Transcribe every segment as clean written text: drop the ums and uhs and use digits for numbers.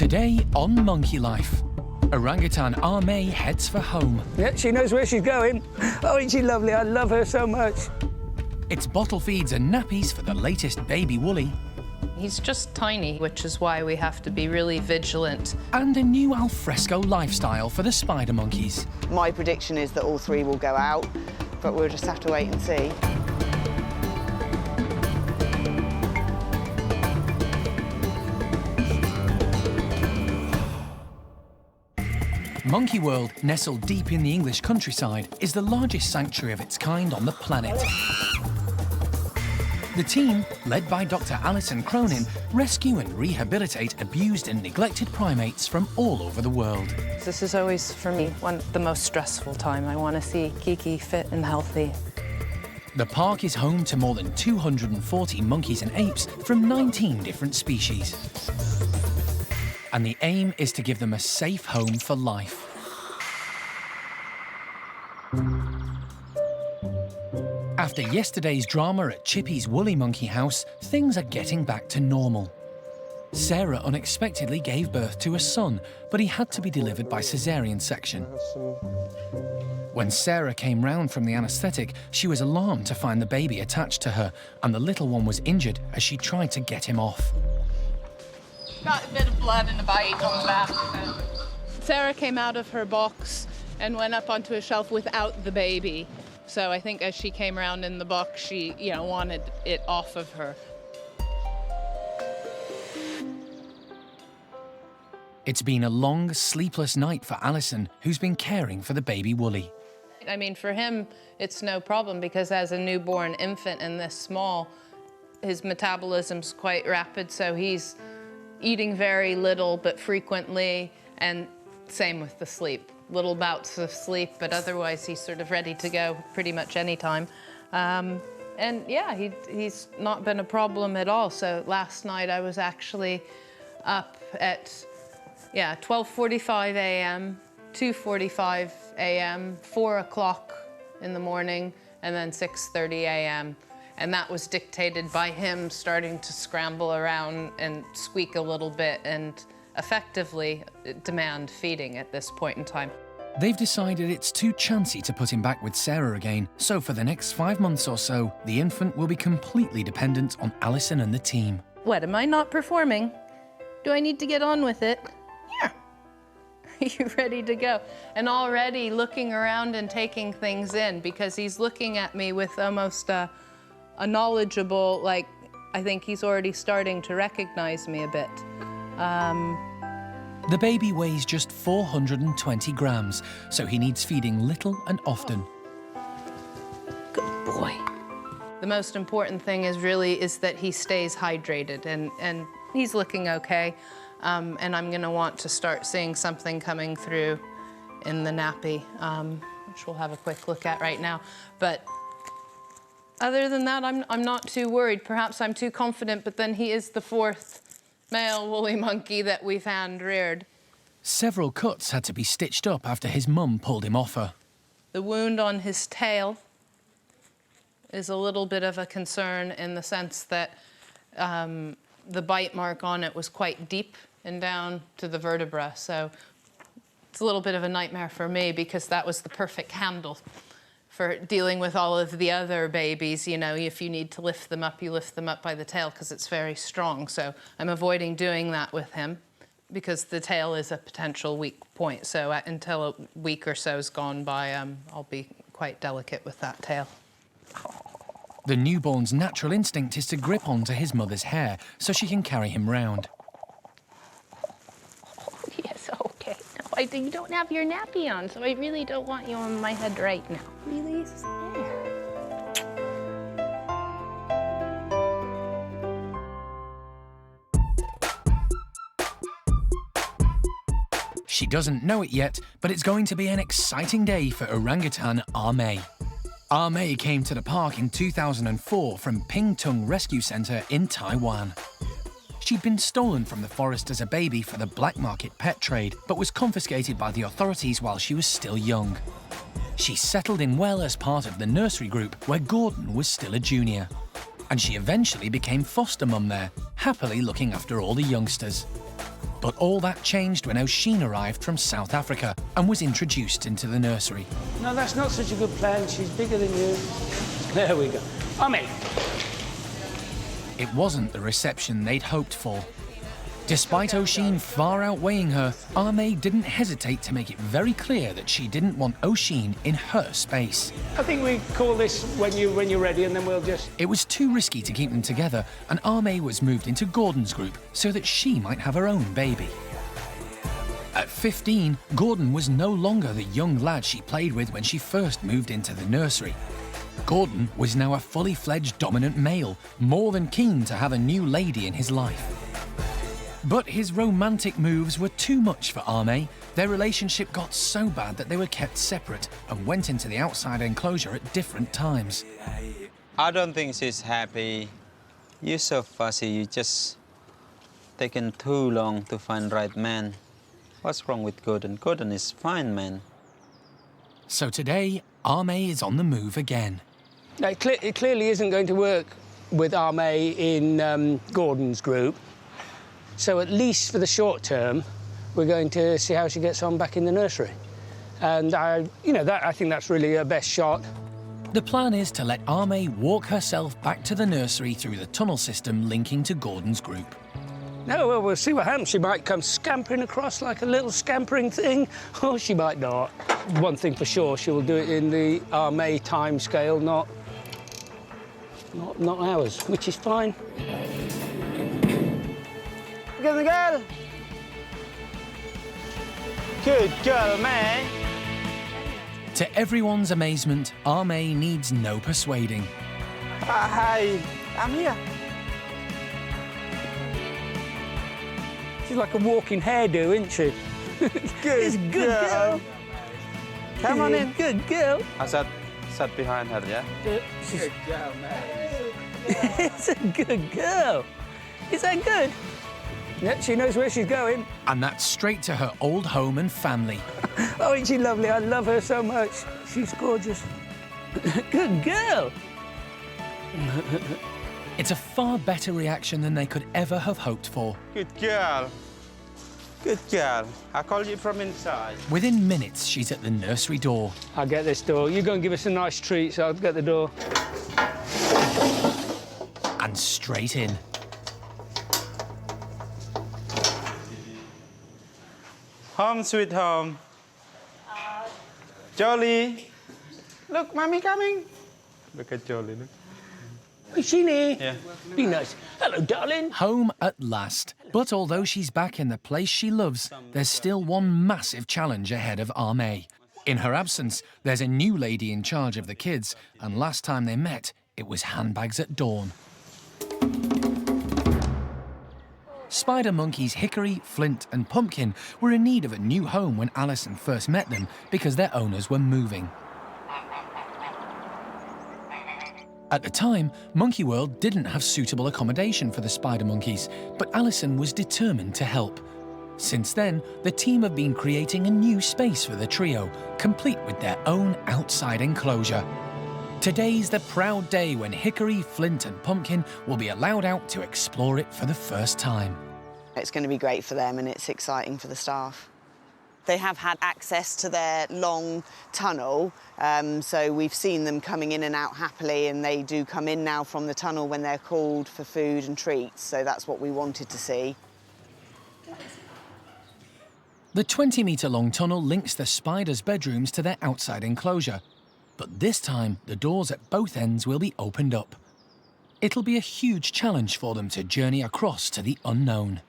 Today on Monkey Life, orangutan A-mei heads for home. Yeah, she knows where she's going. Oh, isn't she lovely? I love her so much. It's bottle feeds and nappies for the latest baby woolly. He's just tiny, which is why we have to be really vigilant. And a new alfresco lifestyle for the spider monkeys. My prediction is that all three will go out, but we'll just have to wait and see. Monkey World, nestled deep in the English countryside, is the largest sanctuary of its kind on the planet. The team, led by Dr. Alison, rescue and rehabilitate abused and neglected primates from all over the world. This is always, for me, the most stressful time. I want to see Kiki fit and healthy. The park is home to more than 240 monkeys and apes from 19 different species. And the aim is to give them a safe home for life. After yesterday's drama at Chippy's Woolly Monkey House, things are getting back to normal. Sarah unexpectedly gave birth to a son, but he had to be delivered by caesarean section. When Sarah came round from the anaesthetic, she was alarmed to find the baby attached to her, and the little one was injured as she tried to get him off. Got a bit of blood and a bite on the back. Sarah came out of her box and went up onto a shelf without the baby. So I think as she came around in the box, she, wanted it off of her. It's been a long, sleepless night for Alison, who's been caring for the baby Woolly. I mean, for him, it's no problem because as a newborn infant and this small, his metabolism's quite rapid, so he's eating very little but frequently, and same with the sleep. Little bouts of sleep, but otherwise he's sort of ready to go pretty much any time. And yeah, he's not been a problem at all. So last night I was actually up at 12:45 a.m., 2:45 a.m., 4 o'clock in the morning, and then 6:30 a.m. And that was dictated by him starting to scramble around and squeak a little bit and effectively demand feeding at this point in time. They've decided it's too chancy to put him back with Sarah again, so for the next 5 months or so, the infant will be completely dependent on Alison and the team. What, am I not performing? Do I need to get on with it? Yeah. Are you ready to go? And already looking around and taking things in because he's looking at me with almost a knowledgeable, like, I think he's already starting to recognize me a bit. The baby weighs just 420 grams, so he needs feeding little and often. Good boy. The most important thing is that he stays hydrated, and he's looking okay. And I'm gonna want to start seeing something coming through in the nappy, which we'll have a quick look at right now. But other than that, I'm not too worried. Perhaps I'm too confident, but then he is the fourth male woolly monkey that we've hand-reared. Several cuts had to be stitched up after his mum pulled him off her. The wound on his tail is a little bit of a concern in the sense that the bite mark on it was quite deep and down to the vertebra. So it's a little bit of a nightmare for me because that was the perfect handle for dealing with all of the other babies. If you need to lift them up, you lift them up by the tail because it's very strong. So I'm avoiding doing that with him because the tail is a potential weak point. So until a week or so has gone by, I'll be quite delicate with that tail. The newborn's natural instinct is to grip onto his mother's hair so she can carry him round. Yes, okay. No, you don't have your nappy on, so I really don't want you on my head right now. Release. There. She doesn't know it yet, but it's going to be an exciting day for orangutan A-mei. A-mei came to the park in 2004 from Pingtung Rescue Centre in Taiwan. She'd been stolen from the forest as a baby for the black market pet trade, but was confiscated by the authorities while she was still young. She settled in well as part of the nursery group where Gordon was still a junior. And she eventually became foster mum there, happily looking after all the youngsters. But all that changed when Oisin arrived from South Africa and was introduced into the nursery. No, that's not such a good plan. She's bigger than you. There we go. A-mei. It wasn't the reception they'd hoped for. Despite Oisin far outweighing her, A-mei didn't hesitate to make it very clear that she didn't want Oisin in her space. I think we call this when you're ready, and then we'll just... It was too risky to keep them together, and A-mei was moved into Gordon's group so that she might have her own baby. At 15, Gordon was no longer the young lad she played with when she first moved into the nursery. Gordon was now a fully fledged dominant male, more than keen to have a new lady in his life. But his romantic moves were too much for A-mei. Their relationship got so bad that they were kept separate and went into the outside enclosure at different times. I don't think she's happy. You're so fussy, you just taken too long to find the right man. What's wrong with Gordon? Gordon is fine, man. So today, A-mei is on the move again. It clearly isn't going to work with A-mei in Gordon's group. So at least for the short term, we're going to see how she gets on back in the nursery. And I think that's really her best shot. The plan is to let A-mei walk herself back to the nursery through the tunnel system linking to Gordon's group. No, well, we'll see what happens. She might come scampering across like a little scampering thing, or she might not. One thing for sure, she will do it in the A-mei time scale, not ours, which is fine. Good girl. Good girl, May. To everyone's amazement, A-mei needs no persuading. Hi, I'm here. She's like a walking hairdo, isn't she? Good girl. Come on in, good girl. I sat behind her, yeah? Good girl, May. It's a good girl. Is that good? Yeah, she knows where she's going. And that's straight to her old home and family. Oh, isn't she lovely? I love her so much. She's gorgeous. Good girl. It's a far better reaction than they could ever have hoped for. Good girl. Good girl. I called you from inside. Within minutes, she's at the nursery door. I'll get this door. You go and give us a nice treat, so I'll get the door. And straight in. Home, sweet home. Jolly. Look, Mommy coming. Look at Jolly, look. Is she near? Yeah. Be nice. Hello, darling. Home at last. But although she's back in the place she loves, there's still one massive challenge ahead of A-mei. In her absence, there's a new lady in charge of the kids, and last time they met, it was handbags at dawn. Spider monkeys Hickory, Flint and Pumpkin were in need of a new home when Alison first met them because their owners were moving. At the time, Monkey World didn't have suitable accommodation for the spider monkeys, but Alison was determined to help. Since then, the team have been creating a new space for the trio, complete with their own outside enclosure. Today's the proud day when Hickory, Flint and Pumpkin will be allowed out to explore it for the first time. It's going to be great for them and it's exciting for the staff. They have had access to their long tunnel, so we've seen them coming in and out happily, and they do come in now from the tunnel when they're called for food and treats, so that's what we wanted to see. The 20-metre-long tunnel links the spiders' bedrooms to their outside enclosure, but this time the doors at both ends will be opened up. It'll be a huge challenge for them to journey across to the unknown.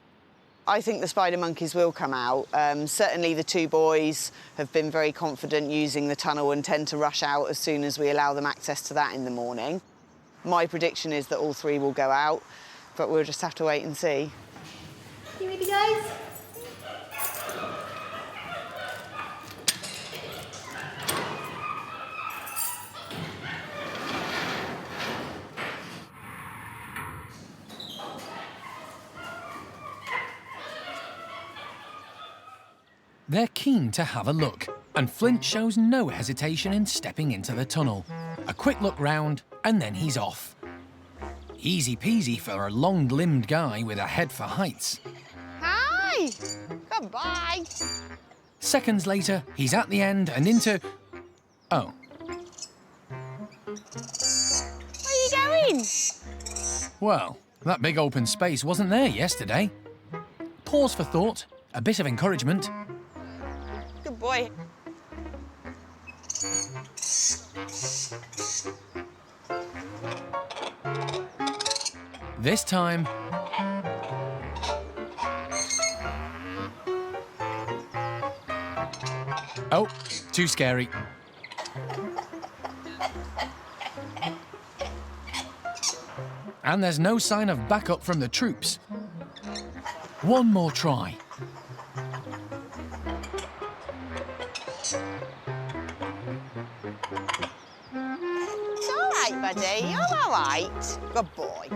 I think the spider monkeys will come out. Certainly the two boys have been very confident using the tunnel and tend to rush out as soon as we allow them access to that in the morning. My prediction is that all three will go out, but we'll just have to wait and see. You ready, guys? They're keen to have a look, and Flint shows no hesitation in stepping into the tunnel. A quick look round, and then he's off. Easy peasy for a long-limbed guy with a head for heights. Hi! boy! Goodbye. Seconds later, he's at the end and into... Oh. Where are you going? Well, that big open space wasn't there yesterday. Pause for thought, a bit of encouragement. Good boy. This time... Oh, too scary. And there's no sign of backup from the troops. One more try. It's all right, buddy. You're all right. Good boy.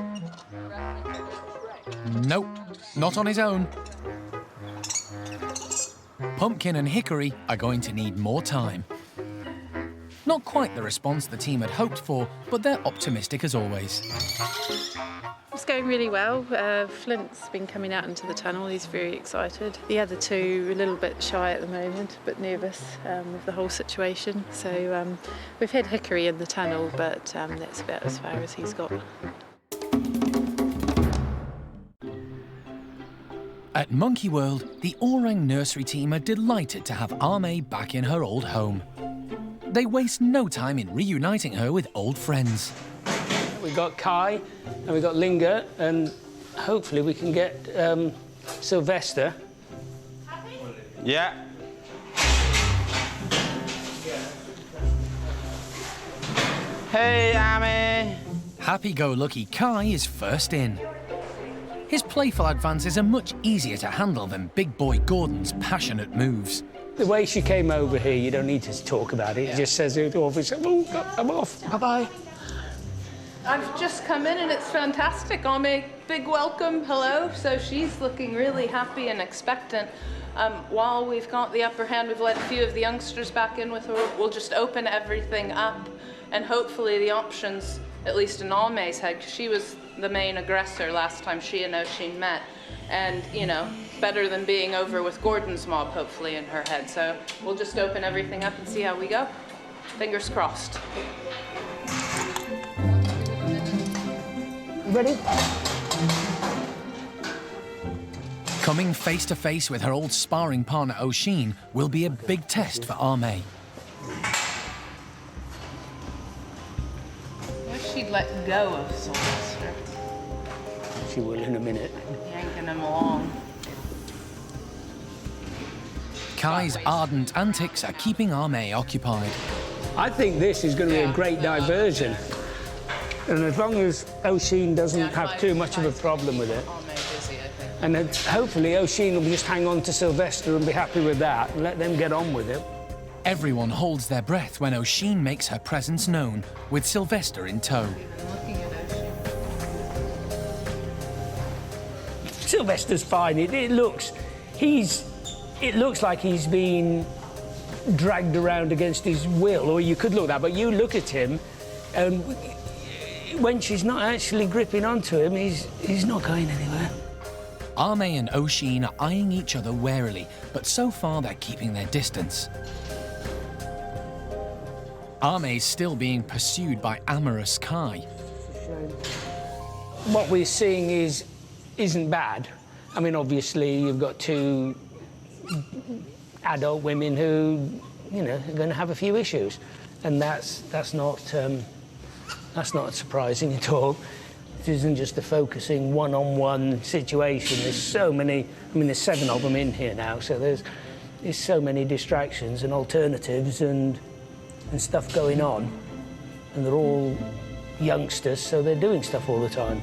Nope, not on his own. Pumpkin and Hickory are going to need more time. Not quite the response the team had hoped for, but they're optimistic as always. It's going really well. Flint's been coming out into the tunnel. He's very excited. The other two are a little bit shy at the moment, but nervous with the whole situation. So we've had Hickory in the tunnel, but that's about as far as he's got. At Monkey World, the Orang Nursery team are delighted to have A-mei back in her old home. They waste no time in reuniting her with old friends. We've got Kai and we've got Linger, and hopefully we can get Silvestre. Yeah. Hey, A-mei. Happy-go-lucky Kai is first in. His playful advances are much easier to handle than big boy Gordon's passionate moves. The way she came over here, you don't need to talk about it. It just says it off. It's, oh, I'm off. Bye-bye. I've just come in and it's fantastic. A-mei, big welcome, hello. So she's looking really happy and expectant. While we've got the upper hand, we've let a few of the youngsters back in with her. We'll just open everything up and hopefully the options, at least in A-mei's head, because she was the main aggressor last time she and Oisin met. And, you know, better than being over with Gordon's mob, hopefully, in her head. So we'll just open everything up and see how we go. Fingers crossed. Ready? Coming face to face with her old sparring partner Oisin will be a big test for A-mei. I wish she'd let go of Silvestre. She will in a minute. Yanking him along. Kai's ardent antics are keeping A-mei occupied. I think this is going to be a great diversion. And as long as Oisin doesn't have too much of a problem with it, and then hopefully Oisin will just hang on to Silvestre and be happy with that and let them get on with it. Everyone holds their breath when Oisin makes her presence known, with Silvestre in tow. Silvestre's fine. It looks like he's been dragged around against his will, or you could look at that, but you look at him and when she's not actually gripping onto him, he's not going anywhere. A-mei and Oisin are eyeing each other warily, but so far they're keeping their distance. A-mei's still being pursued by amorous Kai. What we're seeing isn't bad. I mean, obviously, you've got two adult women who, you know, are going to have a few issues, and that's not surprising at all. It isn't just a focusing one-on-one situation. There's so many. I mean, there's 7 of them in here now, so there's so many distractions and alternatives and stuff going on, and they're all youngsters, so they're doing stuff all the time.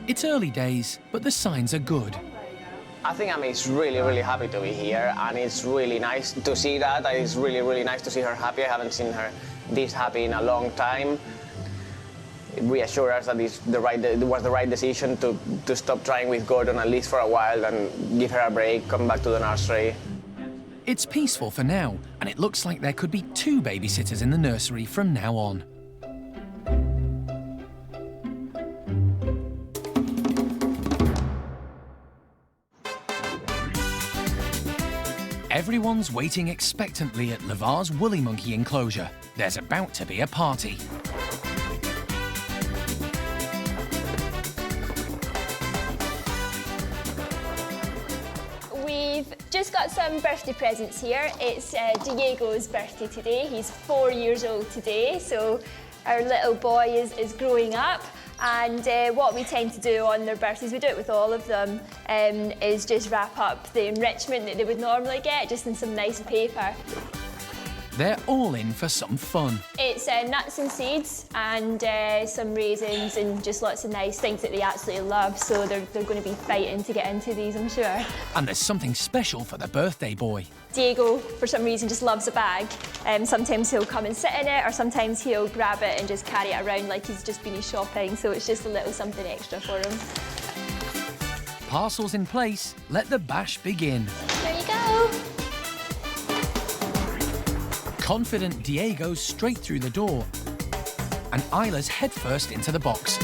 It's early days, but the signs are good. I think A-mei's really, really happy to be here, and it's really nice to see that. It's really, really nice to see her happy. I haven't seen her this happy in a long time. It reassures us that it was the right decision to stop trying with Gordon, at least for a while, and give her a break, come back to the nursery. It's peaceful for now, and it looks like there could be 2 babysitters in the nursery from now on. Everyone's waiting expectantly at Lavar's woolly monkey enclosure. There's about to be a party. We've just got some birthday presents here. It's Diego's birthday today. He's 4 years old today, so our little boy is growing up. And what we tend to do on their birthdays, we do it with all of them, is just wrap up the enrichment that they would normally get, just in some nice paper. They're all in for some fun. It's nuts and seeds and some raisins and just lots of nice things that they absolutely love, so they're going to be fighting to get into these, I'm sure. And there's something special for the birthday boy. Diego, for some reason, just loves a bag. Sometimes he'll come and sit in it, or sometimes he'll grab it and just carry it around like he's just been shopping, so it's just a little something extra for him. Parcels in place, let the bash begin. There you go. Confident Diego's straight through the door, and Isla's headfirst into the box,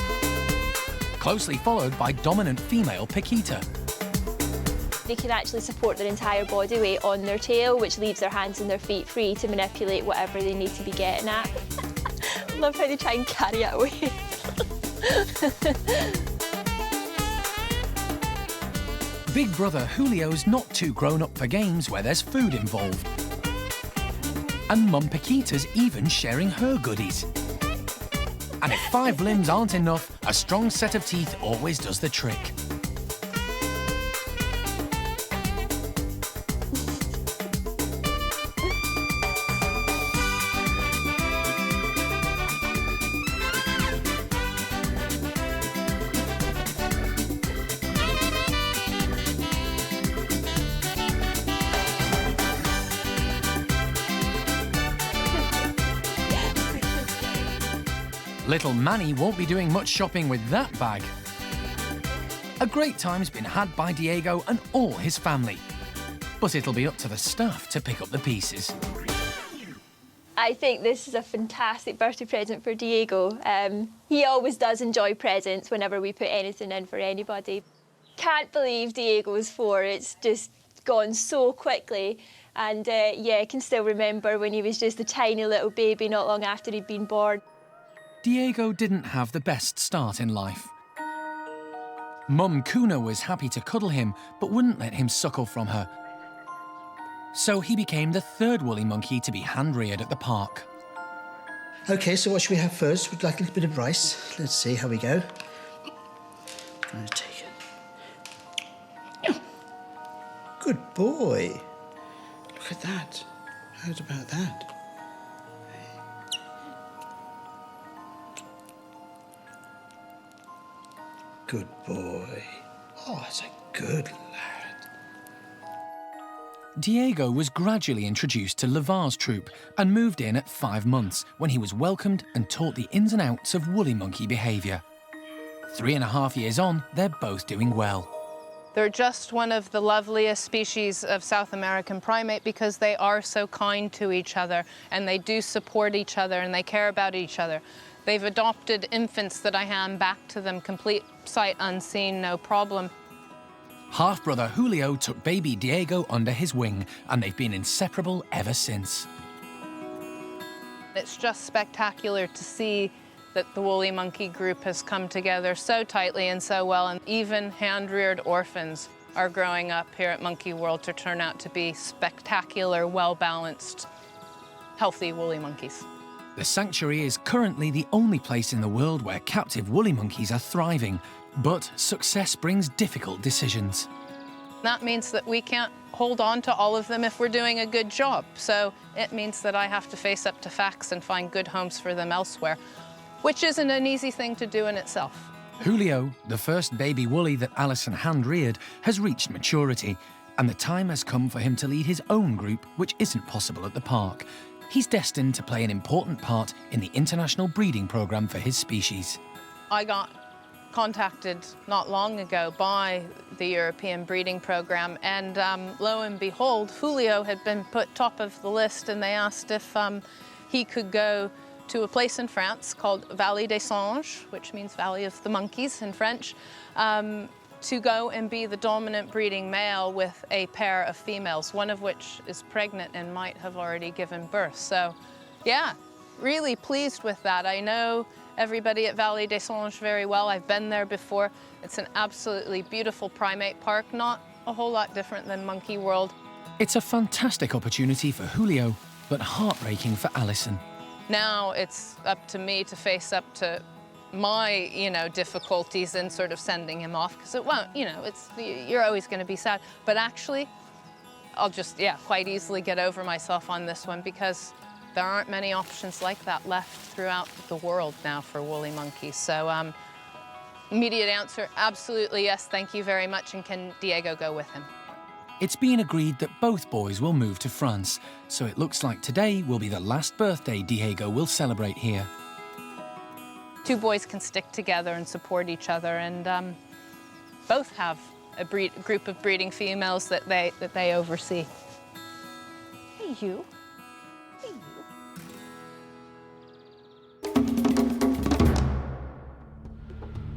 closely followed by dominant female Paquita. They can actually support their entire body weight on their tail, which leaves their hands and their feet free to manipulate whatever they need to be getting at. I love how they try and carry it away. Big brother Julio's not too grown up for games where there's food involved. And Mum Paquita's even sharing her goodies. And if 5 limbs aren't enough, a strong set of teeth always does the trick. Little Manny won't be doing much shopping with that bag. A great time's been had by Diego and all his family. But it'll be up to the staff to pick up the pieces. I think this is a fantastic birthday present for Diego. He always does enjoy presents whenever we put anything in for anybody. Can't believe Diego's 4. It's just gone so quickly. And yeah, I can still remember when he was just a tiny little baby not long after he'd been born. Diego didn't have the best start in life. Mum Kuna was happy to cuddle him, but wouldn't let him suckle from her. So he became the 3rd woolly monkey to be hand-reared at the park. OK, so what should we have first? Would you like a little bit of rice? Let's see how we go. I'm going to take it. Good boy. Look at that. How's about that? Good boy. Oh, that's a good lad. Diego was gradually introduced to Lavar's troop and moved in at 5 months when he was welcomed and taught the ins and outs of woolly monkey behaviour. 3.5 years on, they're both doing well. They're just one of the loveliest species of South American primate because they are so kind to each other and they do support each other and they care about each other. They've adopted infants that I hand back to them, complete sight unseen, no problem. Half-brother Julio took baby Diego under his wing, and they've been inseparable ever since. It's just spectacular to see that the woolly monkey group has come together so tightly and so well, and even hand-reared orphans are growing up here at Monkey World to turn out to be spectacular, well-balanced, healthy woolly monkeys. The sanctuary is currently the only place in the world where captive woolly monkeys are thriving, but success brings difficult decisions. That means that we can't hold on to all of them if we're doing a good job. So it means that I have to face up to facts and find good homes for them elsewhere, which isn't an easy thing to do in itself. Julio, the first baby woolly that Alison hand-reared, has reached maturity, and the time has come for him to lead his own group, which isn't possible at the park. He's destined to play an important part in the international breeding program for his species. I got contacted not long ago by the European breeding program, and lo and behold, Julio had been put top of the list, and they asked if he could go to a place in France called Vallée des Singes, which means Valley of the Monkeys in French, to go and be the dominant breeding male with a pair of females, one of which is pregnant and might have already given birth. So, yeah, really pleased with that. I know everybody at Vallée des Singes very well. I've been there before. It's an absolutely beautiful primate park, not a whole lot different than Monkey World. It's a fantastic opportunity for Julio, but heartbreaking for Alison. Now it's up to me to face up to my, difficulties in sort of sending him off, because it won't, you're always going to be sad. But actually, I'll just, quite easily get over myself on this one, because there aren't many options like that left throughout the world now for woolly monkeys. So immediate answer, absolutely yes, thank you very much, and can Diego go with him? It's been agreed that both boys will move to France, so it looks like today will be the last birthday Diego will celebrate here. Two boys can stick together and support each other, and both have a group of breeding females that they oversee. Hey, you. Hey, you.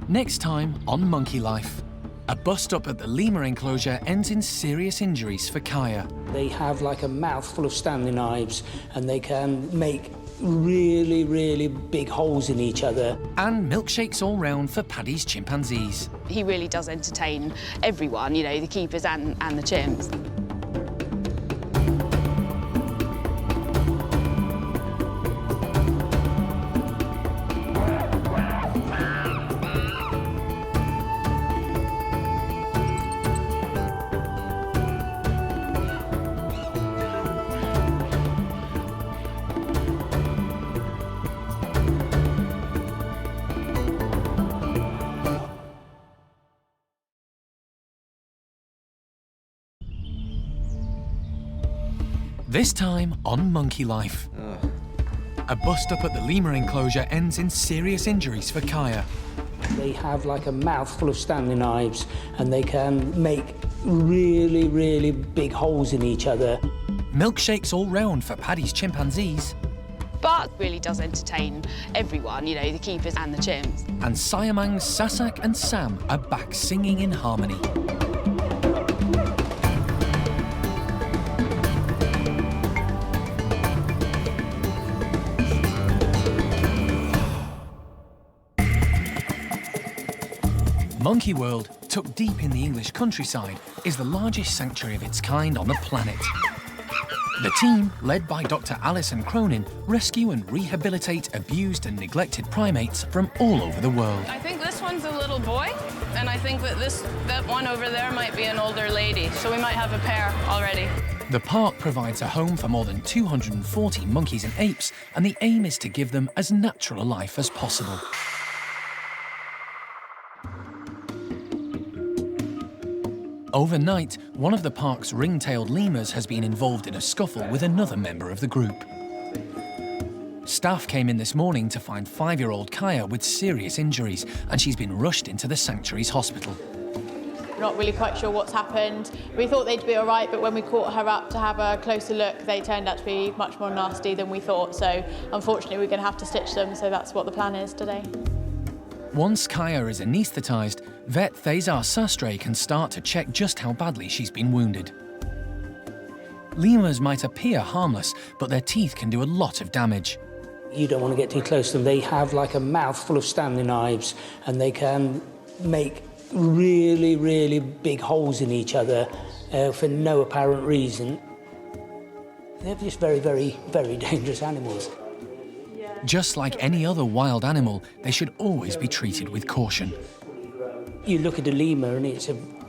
Next time on Monkey Life, a bust-up at the lemur enclosure ends in serious injuries for Kaiyah. They have like a mouth full of Stanley knives, and they can make really, really big holes in each other. And milkshakes all round for Paddy's chimpanzees. He really does entertain everyone, the keepers and the chimps. This time on Monkey Life. A bust-up at the lemur enclosure ends in serious injuries for Kaiyah. They have like a mouth full of Stanley knives, and they can make really, really big holes in each other. Milkshakes all round for Paddy's chimpanzees. But really does entertain everyone, the keepers and the chimps. And Siamang, Sasak and Sam are back singing in harmony. Monkey World, tucked deep in the English countryside, is the largest sanctuary of its kind on the planet. The team, led by Dr. Alison Cronin, rescue and rehabilitate abused and neglected primates from all over the world. I think this one's a little boy, and I think that one over there might be an older lady, so we might have a pair already. The park provides a home for more than 240 monkeys and apes, and the aim is to give them as natural a life as possible. Overnight, one of the park's ring-tailed lemurs has been involved in a scuffle with another member of the group. Staff came in this morning to find 5-year-old Kaiyah with serious injuries, and she's been rushed into the sanctuary's hospital. Not really quite sure what's happened. We thought they'd be all right, but when we caught her up to have a closer look, they turned out to be much more nasty than we thought. So unfortunately, we're going to have to stitch them, so that's what the plan is today. Once Kaiyah is anaesthetised, vet César Sastre can start to check just how badly she's been wounded. Lemurs might appear harmless, but their teeth can do a lot of damage. You don't want to get too close to them. They have like a mouth full of Stanley knives, and they can make really, really big holes in each other for no apparent reason. They're just very, very, very dangerous animals. Just like any other wild animal, they should always be treated with caution. You look at a lemur, and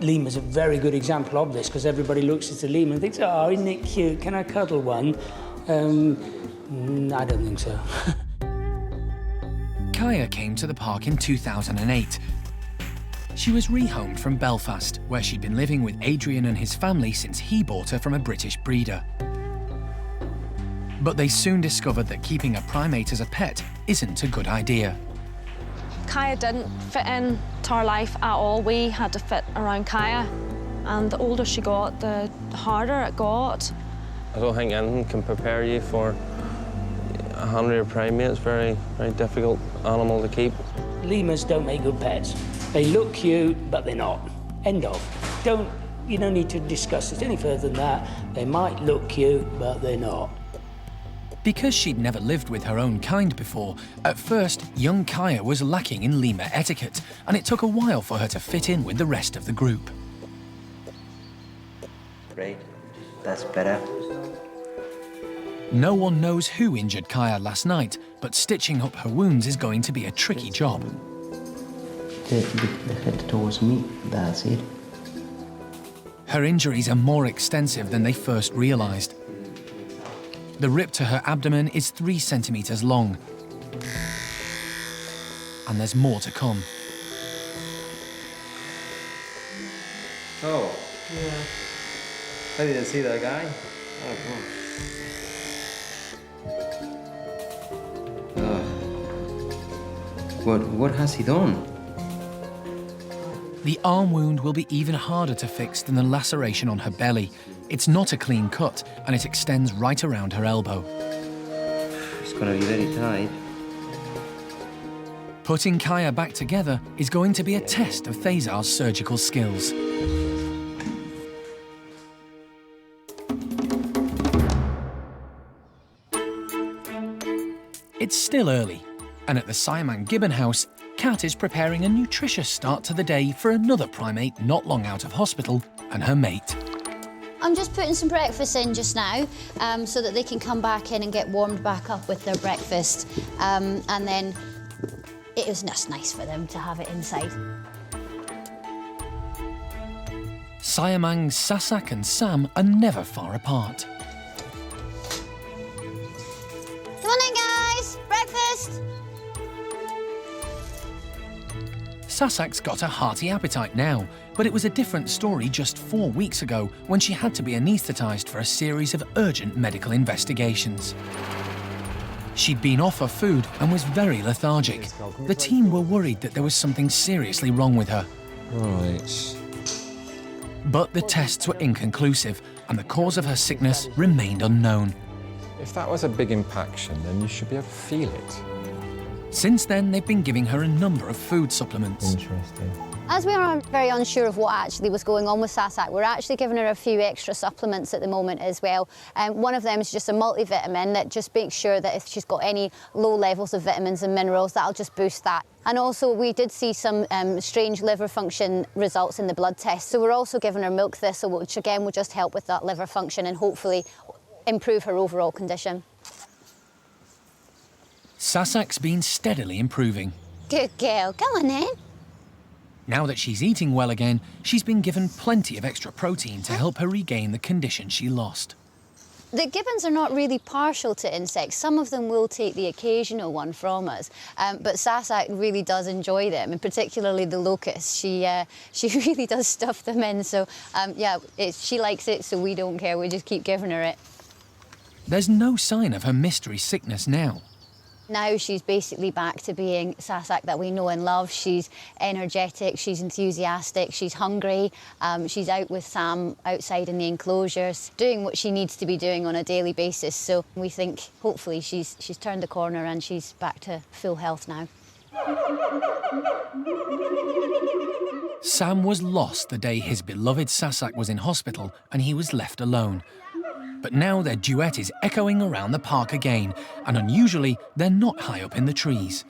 lemur's a very good example of this, because everybody looks at the lemur and thinks, oh, isn't it cute? Can I cuddle one? I don't think so. Kaiyah came to the park in 2008. She was rehomed from Belfast, where she'd been living with Adrian and his family since he bought her from a British breeder. But they soon discovered that keeping a primate as a pet isn't a good idea. Kaiyah didn't fit into our life at all. We had to fit around Kaiyah, and the older she got, the harder it got. I don't think anything can prepare you for a handler of primate. It's very, very difficult animal to keep. Lemurs don't make good pets. They look cute, but they're not. End of. You don't need to discuss it any further than that. They might look cute, but they're not. Because she'd never lived with her own kind before, at first, young Kaiyah was lacking in lemur etiquette, and it took a while for her to fit in with the rest of the group. Great, that's better. No one knows who injured Kaiyah last night, but stitching up her wounds is going to be a tricky job. The head towards me, that's it. Her injuries are more extensive than they first realised. The rip to her abdomen is 3 centimetres long. And there's more to come. Oh. Yeah. I didn't see that guy. What has he done? The arm wound will be even harder to fix than the laceration on her belly. It's not a clean cut, and it extends right around her elbow. It's gonna be very tight. Putting Kaiyah back together is going to be a test of Thazar's surgical skills. It's still early, and at the Siamang Gibbon house, Kat is preparing a nutritious start to the day for another primate not long out of hospital and her mate. I'm just putting some breakfast in just now so that they can come back in and get warmed back up with their breakfast. And then it was just nice for them to have it inside. Siamang, Sasak and Sam are never far apart. Come on in, guys! Breakfast! Sasak's got a hearty appetite now, but it was a different story just 4 weeks ago when she had to be anaesthetised for a series of urgent medical investigations. She'd been off her food and was very lethargic. The team were worried that there was something seriously wrong with her. Right. But the tests were inconclusive, and the cause of her sickness remained unknown. If that was a big impaction, then you should be able to feel it. Since then, they've been giving her a number of food supplements. Interesting. As we are very unsure of what actually was going on with Sasak, we're actually giving her a few extra supplements at the moment as well. One of them is just a multivitamin that just makes sure that if she's got any low levels of vitamins and minerals, that'll just boost that. And also we did see some strange liver function results in the blood test. So we're also giving her milk thistle, which again will just help with that liver function and hopefully improve her overall condition. Sasak's been steadily improving. Good girl, go on then. Now that she's eating well again, she's been given plenty of extra protein to help her regain the condition she lost. The gibbons are not really partial to insects. Some of them will take the occasional one from us, but Sasak really does enjoy them, and particularly the locusts. She really does stuff them in, so yeah, she likes it, so we don't care. We just keep giving her it. There's no sign of her mystery sickness now. Now she's basically back to being Sasak that we know and love. She's energetic, she's enthusiastic, she's hungry. She's out with Sam outside in the enclosures, doing what she needs to be doing on a daily basis. So we think hopefully she's turned the corner and she's back to full health now. Sam was lost the day his beloved Sasak was in hospital and he was left alone. But now their duet is echoing around the park again, and unusually, they're not high up in the trees.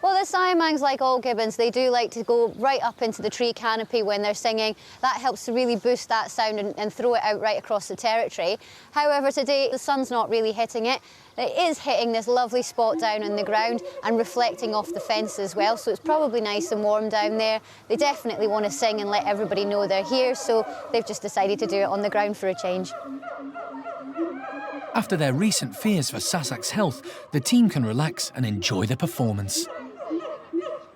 Well, the Siamangs, like all gibbons, they do like to go right up into the tree canopy when they're singing. That helps to really boost that sound and throw it out right across the territory. However, today, the sun's not really hitting it. It is hitting this lovely spot down on the ground and reflecting off the fence as well, so it's probably nice and warm down there. They definitely want to sing and let everybody know they're here, so they've just decided to do it on the ground for a change. After their recent fears for Sasak's health, the team can relax and enjoy the performance.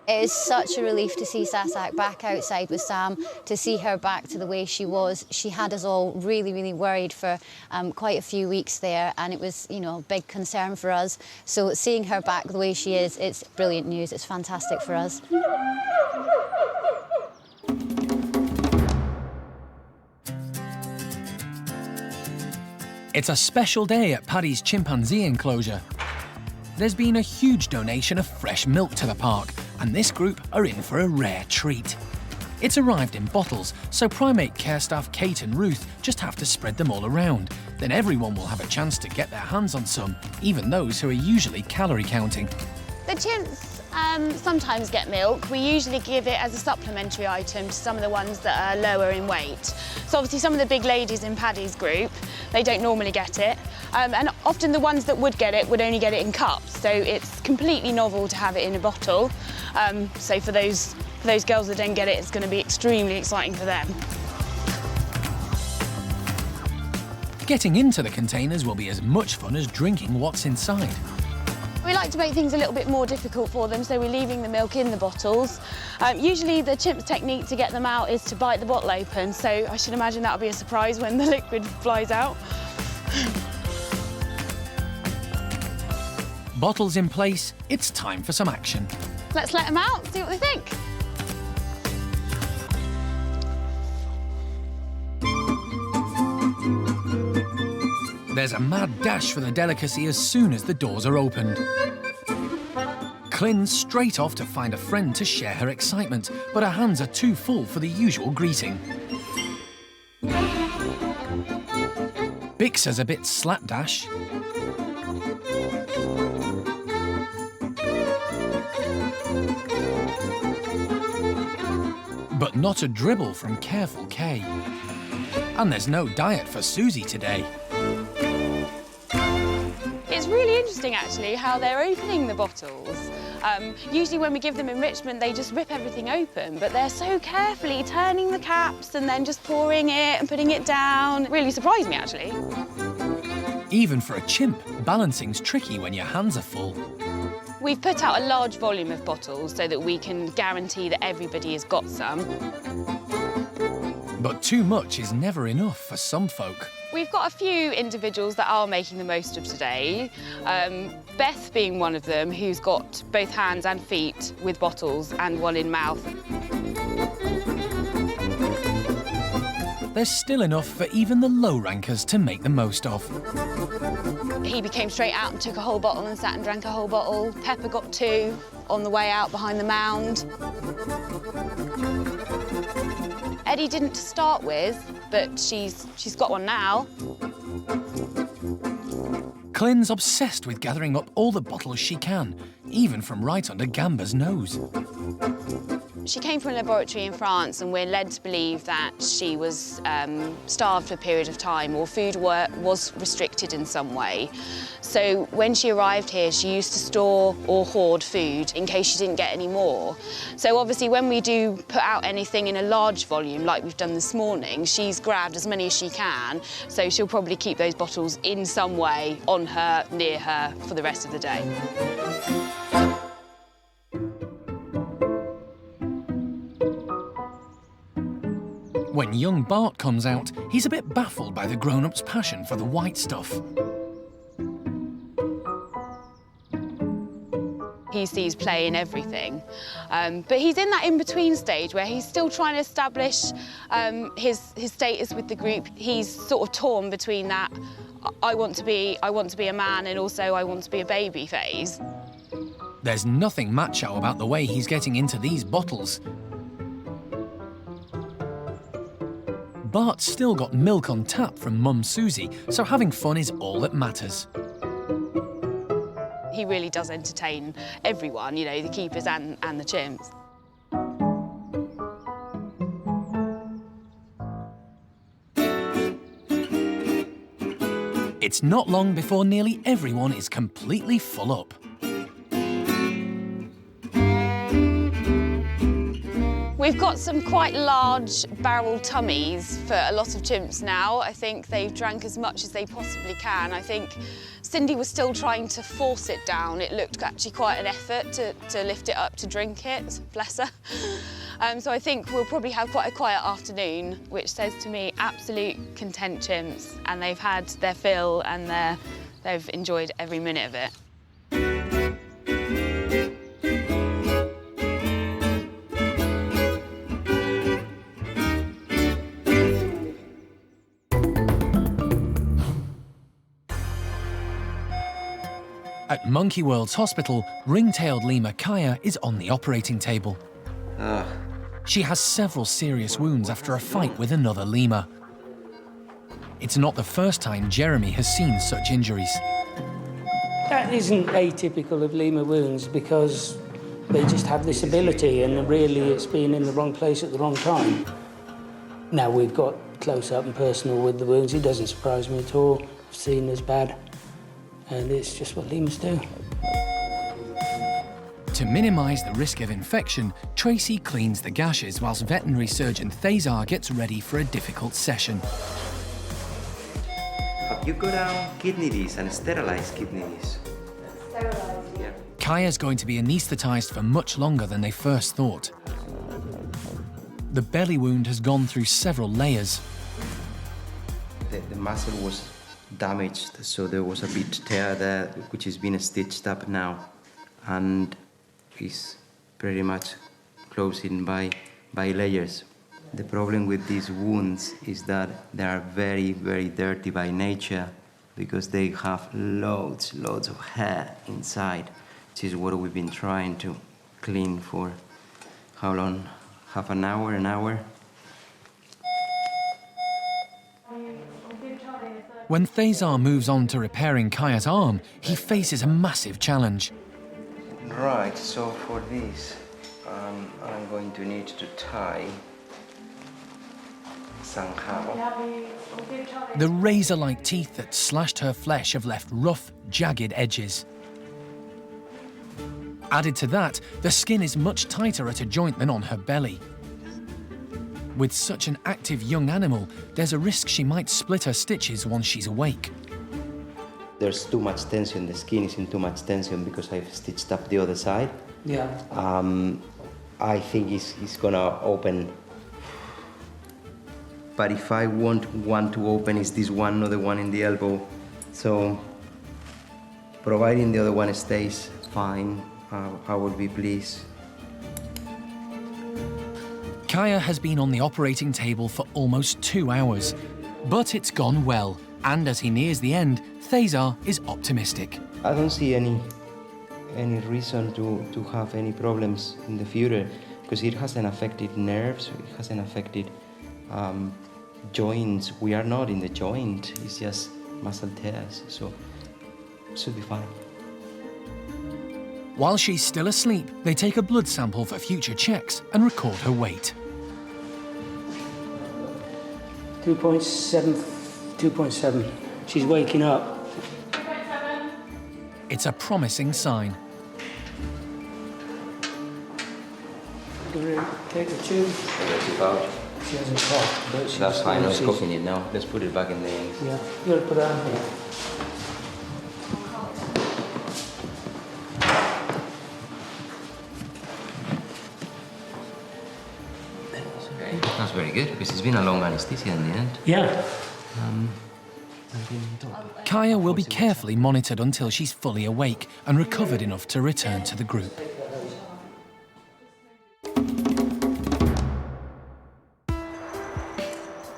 It is such a relief to see Sasak back outside with Sam, to see her back to the way she was. She had us all really, really worried for quite a few weeks there, and it was, you know, a big concern for us. So seeing her back the way she is, it's brilliant news. It's fantastic for us. It's a special day at Paddy's chimpanzee enclosure. There's been a huge donation of fresh milk to the park, and this group are in for a rare treat. It's arrived in bottles, so primate care staff Kate and Ruth just have to spread them all around. Then everyone will have a chance to get their hands on some, even those who are usually calorie counting. The chimps sometimes get milk. We usually give it as a supplementary item to some of the ones that are lower in weight. So obviously some of the big ladies in Paddy's group, they don't normally get it. And often the ones that would get it would only get it in cups. So it's completely novel to have it in a bottle. So for those girls that don't get it, it's going to be extremely exciting for them. Getting into the containers will be as much fun as drinking what's inside. We like to make things a little bit more difficult for them, so we're leaving the milk in the bottles. Usually the chimp's technique to get them out is to bite the bottle open, so I should imagine that'll be a surprise when the liquid flies out. Bottles in place, it's time for some action. Let's let them out, see what they think. There's a mad dash for the delicacy as soon as the doors are opened. Clynn's straight off to find a friend to share her excitement, but her hands are too full for the usual greeting. Bix has a bit slapdash. But not a dribble from careful Kay. And there's no diet for Susie today. It's really interesting, actually, how they're opening the bottles. Usually when we give them enrichment, they just rip everything open, but they're so carefully turning the caps and then just pouring it and putting it down. It really surprised me, actually. Even for a chimp, balancing's tricky when your hands are full. We've put out a large volume of bottles so that we can guarantee that everybody has got some. But too much is never enough for some folk. We've got a few individuals that are making the most of today. Beth being one of them, who's got both hands and feet with bottles and one in mouth. There's still enough for even the low rankers to make the most of. He came straight out and took a whole bottle and sat and drank a whole bottle. Pepper got 2 on the way out behind the mound. Eddie didn't to start with, but she's got one now. Clynn's obsessed with gathering up all the bottles she can, even from right under Gamba's nose. She came from a laboratory in France, and we're led to believe that she was starved for a period of time, or food was restricted in some way. So when she arrived here, she used to store or hoard food in case she didn't get any more. So obviously when we do put out anything in a large volume, like we've done this morning, she's grabbed as many as she can, so she'll probably keep those bottles in some way on her, near her, for the rest of the day. When young Bart comes out, he's a bit baffled by the grown-up's passion for the white stuff. He sees play in everything. But he's in that in-between stage where he's still trying to establish his status with the group. He's sort of torn between that I want to be a man and also I want to be a baby phase. There's nothing macho about the way he's getting into these bottles. Bart's still got milk on tap from Mum Susie, so having fun is all that matters. He really does entertain everyone, you know, the keepers and the chimps. It's not long before nearly everyone is completely full up. We've got some quite large barrel tummies for a lot of chimps now. I think they've drank as much as they possibly can. I think Cindy was still trying to force it down. It looked actually quite an effort to lift it up to drink it, bless her. So I think we'll probably have quite a quiet afternoon, which says to me absolute content chimps, and they've had their fill and they've enjoyed every minute of it. At Monkey World's hospital, ring-tailed lemur Kaiyah is on the operating table. She has several serious wounds after a fight with another lemur. It's not the first time Jeremy has seen such injuries. That isn't atypical of lemur wounds because they just have this ability and really it's been in the wrong place at the wrong time. Now we've got close up and personal with the wounds. It doesn't surprise me at all. I've seen as bad and it's just what lemurs do. To minimise the risk of infection, Tracy cleans the gashes whilst veterinary surgeon Thazar gets ready for a difficult session. You go down kidneys and sterilize kidneys. Yeah. Kaiyah's going to be anaesthetised for much longer than they first thought. The belly wound has gone through several layers. The muscle was damaged, so there was a bit tear there, which has been stitched up now, and is pretty much closing by layers. The problem with these wounds is that they are very, very dirty by nature because they have loads of hair inside, which is what we've been trying to clean for how long? Half an hour? When Thazar moves on to repairing Kaiyah's arm, he faces a massive challenge. Right, so for this, I'm going to need to tie somehow. The razor-like teeth that slashed her flesh have left rough, jagged edges. Added to that, the skin is much tighter at a joint than on her belly. With such an active young animal, there's a risk she might split her stitches once she's awake. There's too much tension, the skin is in too much tension because I've stitched up the other side. Yeah. I think it's gonna open. But if I want one to open, is this one, not the one in the elbow. So, providing the other one stays fine, I will be pleased. Kaiyah has been on the operating table for almost 2 hours, but it's gone well, and as he nears the end, Thazar is optimistic. I don't see any reason to have any problems in the future because it hasn't affected nerves, it hasn't affected joints. We are not in the joint, it's just muscle tears, so it should be fine. While she's still asleep, they take a blood sample for future checks and record her weight. 2.7. She's waking up. It's a promising sign. Take the tube. She hasn't coughed, but she's... That's fine, I was coughing it now. Let's put it back in the... Yeah, you gotta put it on here. That's very good, because it's been a long anesthesia in the end. Yeah. Kaiyah will be carefully monitored until she's fully awake and recovered enough to return to the group.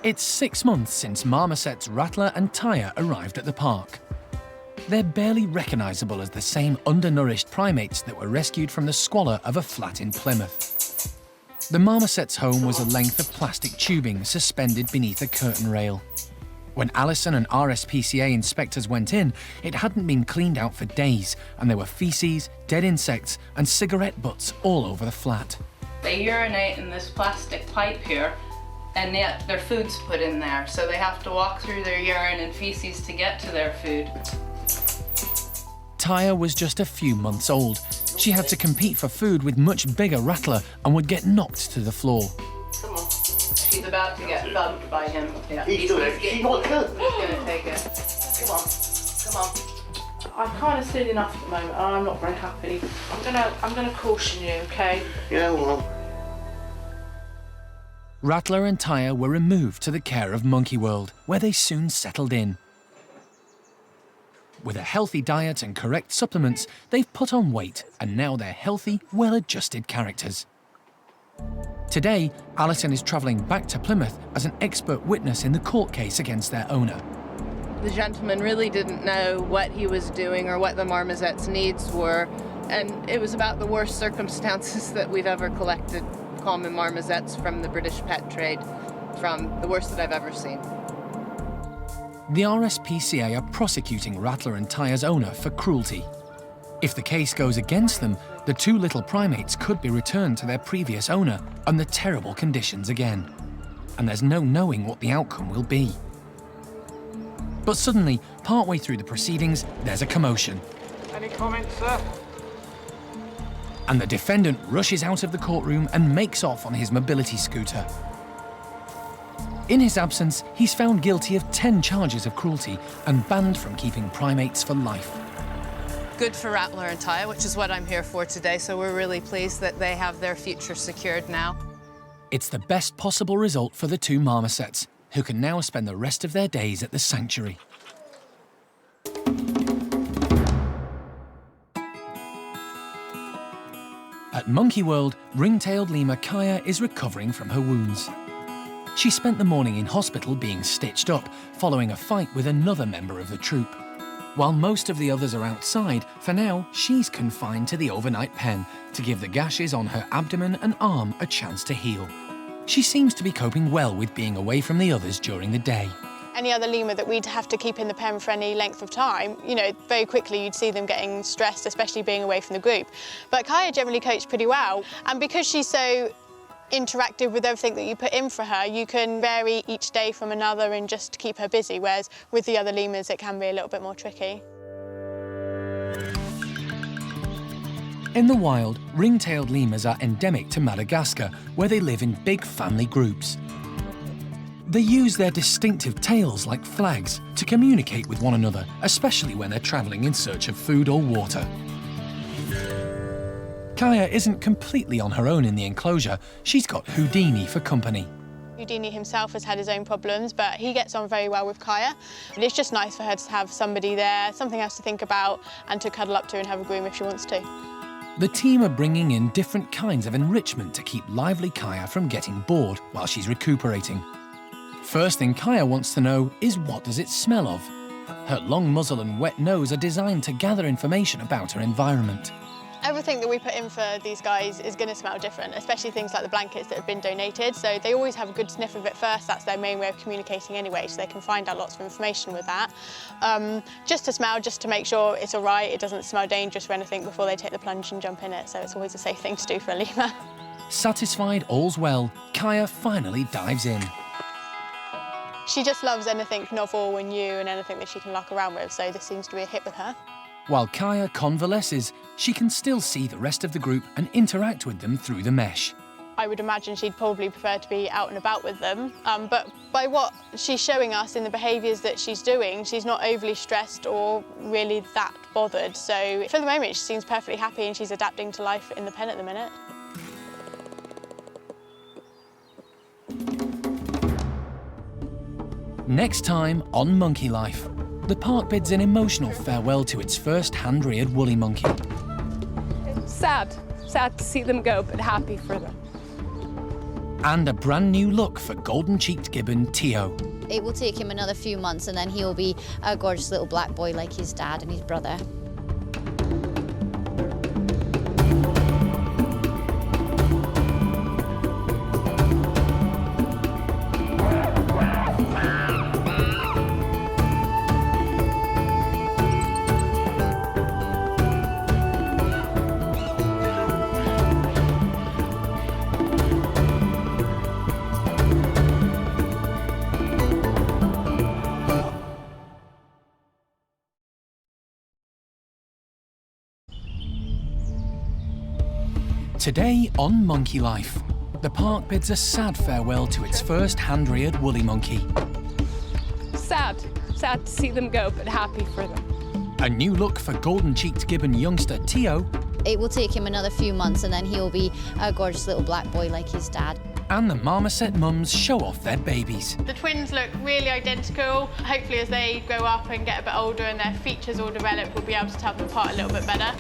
It's 6 months since marmosets Rattler and Tya arrived at the park. They're barely recognisable as the same undernourished primates that were rescued from the squalor of a flat in Plymouth. The marmoset's home was a length of plastic tubing suspended beneath a curtain rail. When Alison and RSPCA inspectors went in, it hadn't been cleaned out for days, and there were feces, dead insects, and cigarette butts all over the flat. They urinate in this plastic pipe here, and yet their food's put in there, so they have to walk through their urine and feces to get to their food. Tya was just a few months old. She had to compete for food with much bigger Rattler and would get knocked to the floor. Come on. She's about to get thumped by him. Yeah. He's gonna take it. Come on. Come on. I kind of seen enough at the moment, and I'm not very happy. I'm gonna caution you, okay? Yeah, well. Rattler and Tya were removed to the care of Monkey World, where they soon settled in. With a healthy diet and correct supplements, they've put on weight, and now they're healthy, well-adjusted characters. Today, Alison is travelling back to Plymouth as an expert witness in the court case against their owner. The gentleman really didn't know what he was doing or what the marmoset's needs were, and it was about the worst circumstances that we've ever collected common marmosets from the British pet trade, from the worst that I've ever seen. The RSPCA are prosecuting Rattler and Tya's owner for cruelty. If the case goes against them, the two little primates could be returned to their previous owner under terrible conditions again. And there's no knowing what the outcome will be. But suddenly, partway through the proceedings, there's a commotion. Any comments, sir? And the defendant rushes out of the courtroom and makes off on his mobility scooter. In his absence, he's found guilty of 10 charges of cruelty and banned from keeping primates for life. Good for Rattler and Tya, which is what I'm here for today, so we're really pleased that they have their future secured now. It's the best possible result for the two marmosets, who can now spend the rest of their days at the sanctuary. At Monkey World, ring-tailed lemur Kaiyah is recovering from her wounds. She spent the morning in hospital being stitched up, following a fight with another member of the troop. While most of the others are outside, for now, she's confined to the overnight pen to give the gashes on her abdomen and arm a chance to heal. She seems to be coping well with being away from the others during the day. Any other lemur that we'd have to keep in the pen for any length of time, you know, very quickly you'd see them getting stressed, especially being away from the group. But Kaiyah generally copes pretty well, and because she's so interactive with everything that you put in for her, you can vary each day from another and just keep her busy, whereas with the other lemurs it can be a little bit more tricky. In the wild, ring-tailed lemurs are endemic to Madagascar, where they live in big family groups. They use their distinctive tails like flags to communicate with one another, especially when they're travelling in search of food or water. Kaiyah isn't completely on her own in the enclosure. She's got Houdini for company. Houdini himself has had his own problems, but he gets on very well with Kaiyah. And it's just nice for her to have somebody there, something else to think about, and to cuddle up to and have a groom if she wants to. The team are bringing in different kinds of enrichment to keep lively Kaiyah from getting bored while she's recuperating. First thing Kaiyah wants to know is, what does it smell of? Her long muzzle and wet nose are designed to gather information about her environment. Everything that we put in for these guys is going to smell different, especially things like the blankets that have been donated. So they always have a good sniff of it first. That's their main way of communicating anyway, so they can find out lots of information with that. Just to smell, just to make sure it's all right, it doesn't smell dangerous or anything before they take the plunge and jump in it. So it's always a safe thing to do for a lemur. Satisfied all's well, Kaiyah finally dives in. She just loves anything novel and new and anything that she can lark around with, so this seems to be a hit with her. While Kaiyah convalesces, she can still see the rest of the group and interact with them through the mesh. I would imagine she'd probably prefer to be out and about with them, but by what she's showing us in the behaviours that she's doing, she's not overly stressed or really that bothered. So for the moment, she seems perfectly happy and she's adapting to life in the pen at the minute. Next time on Monkey Life, the park bids an emotional farewell to its first hand-reared woolly monkey. Sad to see them go, but happy for them. And a brand new look for golden-cheeked gibbon Tyo. It will take him another few months and then he'll be a gorgeous little black boy like his dad and his brother. Today on Monkey Life, the park bids a sad farewell to its first hand-reared woolly monkey. Sad to see them go, but happy for them. A new look for golden-cheeked gibbon youngster Tyo. It will take him another few months and then he'll be a gorgeous little black boy like his dad. And the marmoset mums show off their babies. The twins look really identical. Hopefully as they grow up and get a bit older and their features all develop, we'll be able to tell them apart a little bit better.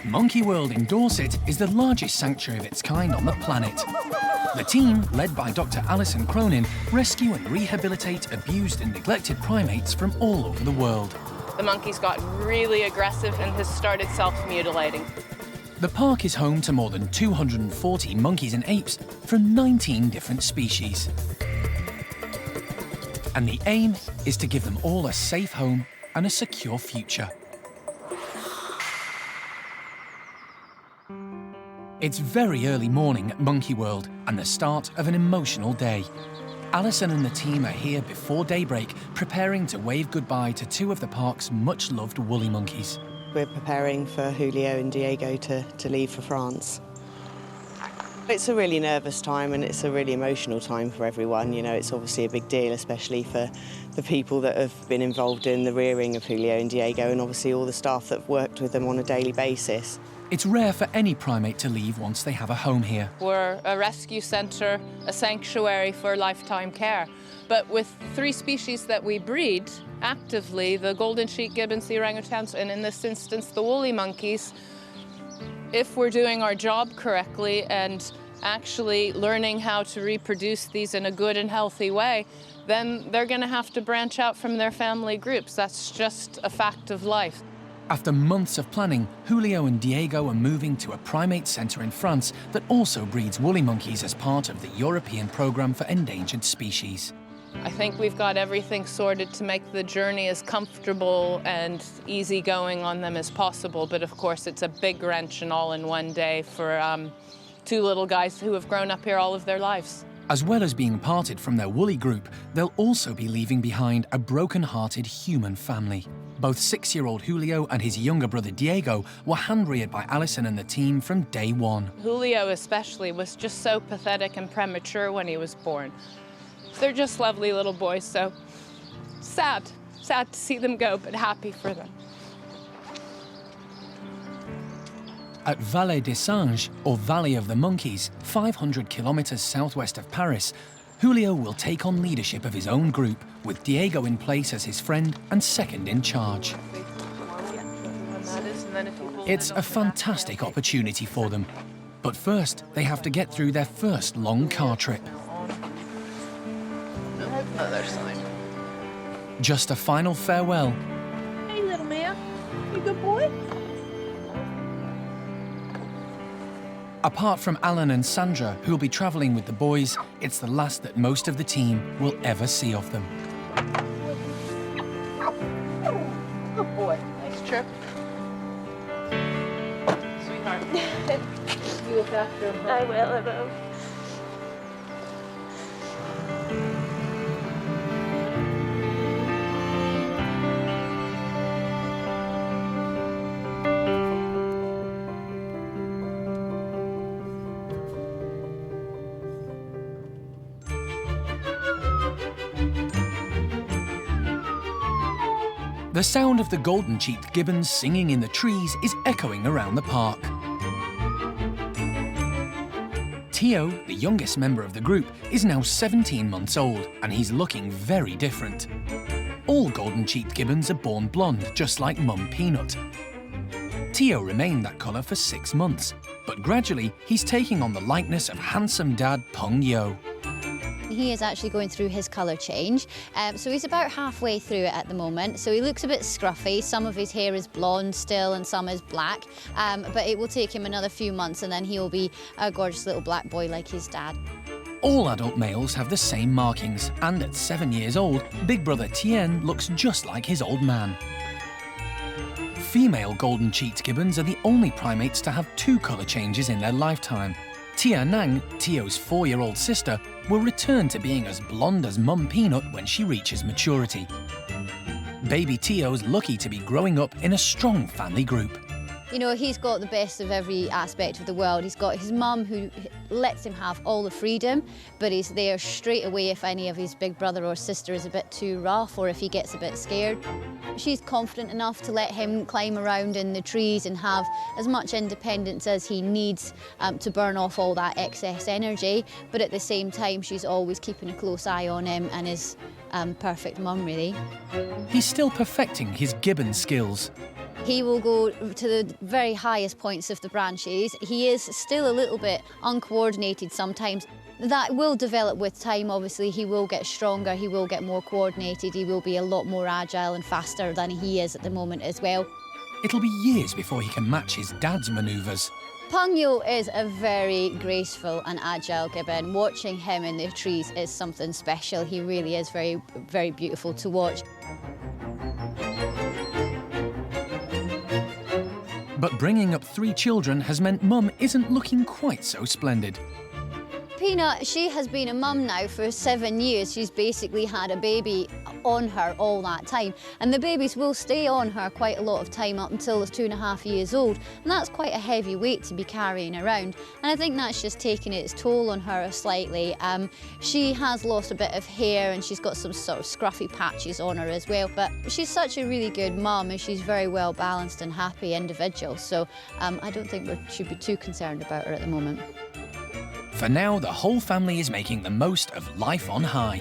Monkey World in Dorset is the largest sanctuary of its kind on the planet. The team, led by Dr. Alison rescue and rehabilitate abused and neglected primates from all over the world. The monkey's got really aggressive and has started self-mutilating. The park is home to more than 240 monkeys and apes from 19 different species. And the aim is to give them all a safe home and a secure future. It's very early morning at Monkey World and the start of an emotional day. Alison and the team are here before daybreak, preparing to wave goodbye to two of the park's much-loved woolly monkeys. We're preparing for Julio and Diego to leave for France. It's a really nervous time and it's a really emotional time for everyone. You know, it's obviously a big deal, especially for the people that have been involved in the rearing of Julio and Diego and obviously all the staff that have worked with them on a daily basis. It's rare for any primate to leave once they have a home here. We're a rescue centre, a sanctuary for lifetime care. But with 3 species that we breed actively, the golden sheep gibbons, the orangutans, and in this instance, the woolly monkeys, if we're doing our job correctly and actually learning how to reproduce these in a good and healthy way, then they're going to have to branch out from their family groups. That's just a fact of life. After months of planning, Julio and Diego are moving to a primate centre in France that also breeds woolly monkeys as part of the European Programme for Endangered Species. I think we've got everything sorted to make the journey as comfortable and easygoing on them as possible, but of course it's a big wrench and all in one day for 2 little guys who have grown up here all of their lives. As well as being parted from their woolly group, they'll also be leaving behind a broken-hearted human family. Both 6-year-old Julio and his younger brother Diego were hand-reared by Alison and the team from day one. Julio especially was just so pathetic and premature when he was born. They're just lovely little boys, so sad to see them go, but happy for them. At Vallée des Singes, or Valley of the Monkeys, 500 kilometres southwest of Paris, Julio will take on leadership of his own group, with Diego in place as his friend and second in charge. It's a fantastic opportunity for them. But first, they have to get through their first long car trip. Other side. Just a final farewell. Hey, little man. You good boy? Apart from Alan and Sandra, who'll be travelling with the boys, it's the last that most of the team will ever see of them. Good boy. Nice trip. Sweetheart. You look after him. I will. The sound of the golden-cheeked gibbons singing in the trees is echoing around the park. Tyo, the youngest member of the group, is now 17 months old, and he's looking very different. All golden-cheeked gibbons are born blonde, just like Mum Peanut. Tyo remained that colour for 6 months, but gradually he's taking on the likeness of handsome dad Peng Yo. He is actually going through his colour change, so he's about halfway through it at the moment. So he looks a bit scruffy. Some of his hair is blonde still and some is black, but it will take him another few months and then he'll be a gorgeous little black boy like his dad. All adult males have the same markings, and at 7 years old, big brother Tien looks just like his old man. Female golden-cheeked gibbons are the only primates to have 2 colour changes in their lifetime. Tia Nang, Tio's 4-year-old sister, will return to being as blonde as Mum Peanut when she reaches maturity. Baby Tio's lucky to be growing up in a strong family group. You know, he's got the best of every aspect of the world. He's got his mum who lets him have all the freedom, but he's there straight away if any of his big brother or sister is a bit too rough or if he gets a bit scared. She's confident enough to let him climb around in the trees and have as much independence as he needs to burn off all that excess energy, but at the same time she's always keeping a close eye on him and his perfect mum, really. He's still perfecting his gibbon skills. He will go to the very highest points of the branches. He is still a little bit uncoordinated sometimes. That will develop with time, obviously. He will get stronger, he will get more coordinated, he will be a lot more agile and faster than he is at the moment as well. It'll be years before he can match his dad's manoeuvres. Pungyo is a very graceful and agile gibbon. Watching him in the trees is something special. He really is very, very beautiful to watch. But bringing up 3 children has meant Mum isn't looking quite so splendid. Peanut, she has been a mum now for 7 years. She's basically had a baby on her all that time. And the babies will stay on her quite a lot of time up until they're 2.5 years old. And that's quite a heavy weight to be carrying around. And I think that's just taken its toll on her slightly. She has lost a bit of hair and she's got some sort of scruffy patches on her as well. But she's such a really good mum and she's very well balanced and happy individual. So I don't think we should be too concerned about her at the moment. For now, the whole family is making the most of life on high.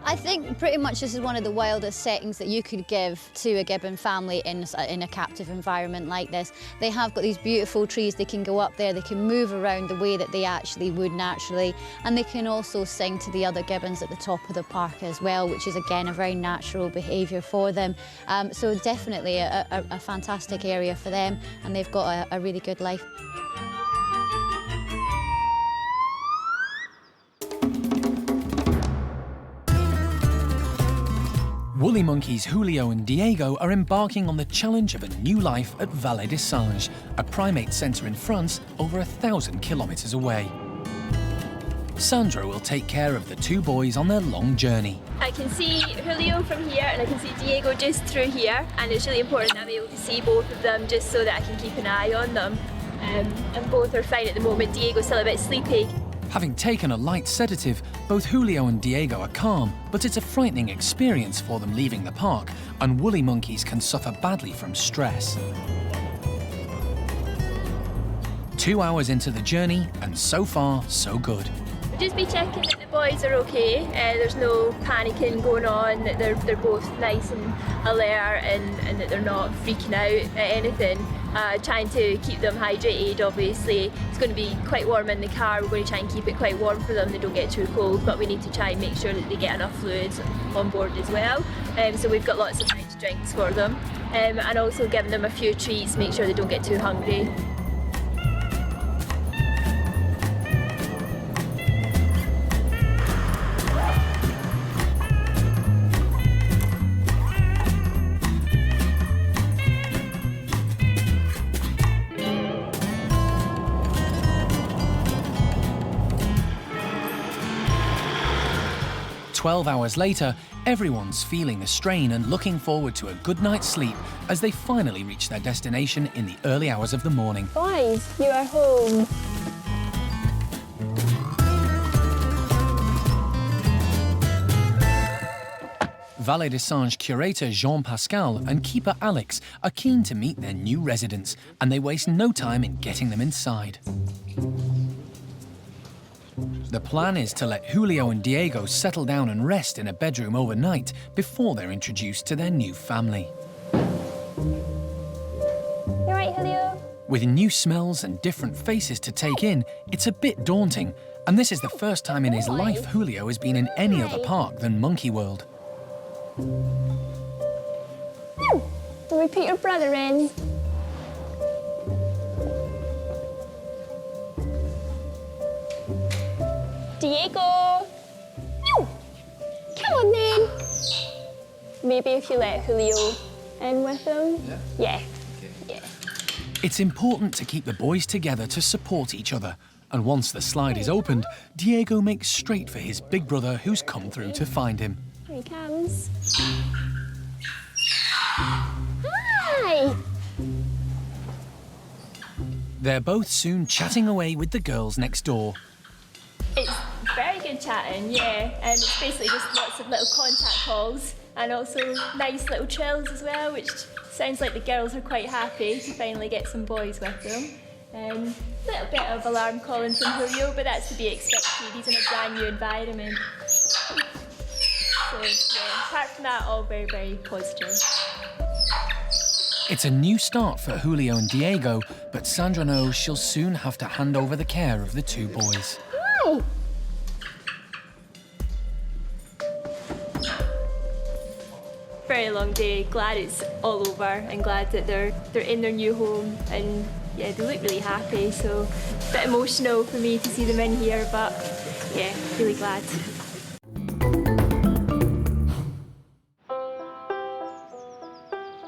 I think pretty much this is one of the wildest settings that you could give to a gibbon family in a captive environment like this. They have got these beautiful trees, they can go up there, they can move around the way that they actually would naturally, and they can also sing to the other gibbons at the top of the park as well, which is again a very natural behaviour for them. So definitely a fantastic area for them, and they've got a really good life. Woolly monkeys Julio and Diego are embarking on the challenge of a new life at Vallée des Singes, a primate centre in France over 1,000 kilometres away. Sandra will take care of the 2 boys on their long journey. I can see Julio from here and I can see Diego just through here, and it's really important that I'm able to see both of them just so that I can keep an eye on them. And both are fine at the moment. Diego's still a bit sleepy. Having taken a light sedative, both Julio and Diego are calm, but it's a frightening experience for them leaving the park, and woolly monkeys can suffer badly from stress. 2 hours into the journey, and so far, so good. Just be checking that the boys are okay. There's no panicking going on, that they're both nice and alert and that they're not freaking out at anything. Trying to keep them hydrated, obviously. It's going to be quite warm in the car. We're going to try and keep it quite warm for them. They don't get too cold, but we need to try and make sure that they get enough fluids on board as well. So we've got lots of nice drinks for them. And also giving them a few treats, make sure they don't get too hungry. "12 hours later, everyone's feeling the strain and looking forward to a good night's sleep as they finally reach their destination in the early hours of the morning. Boys, you are home. Vallée des Singes curator Jean-Pascal and keeper Alex are keen to meet their new residents, and they waste no time in getting them inside. The plan is to let Julio and Diego settle down and rest in a bedroom overnight before they're introduced to their new family. You right, Julio? With new smells and different faces to take in, it's a bit daunting, and this is the first time in his life Julio has been in any other park than Monkey World. Can we put your brother in? Diego! Come on then! Maybe if you let Julio in with him? Yeah. Yeah. It's important to keep the boys together to support each other, and once the slide is opened, Diego makes straight for his big brother who's come through to find him. Here he comes. Hi! They're both soon chatting away with the girls next door. It's very good chatting, yeah. And it's basically just lots of little contact calls and also nice little trills as well, which sounds like the girls are quite happy to finally get some boys with them. A little bit of alarm calling from Julio, but that's to be expected. He's in a brand new environment. So, yeah, apart from that, all very, very positive. It's a new start for Julio and Diego, but Sandra knows she'll soon have to hand over the care of the two boys. Hi. Very long day. Glad it's all over and glad that they're in their new home, and yeah, they look really happy, so a bit emotional for me to see them in here, but yeah, really glad.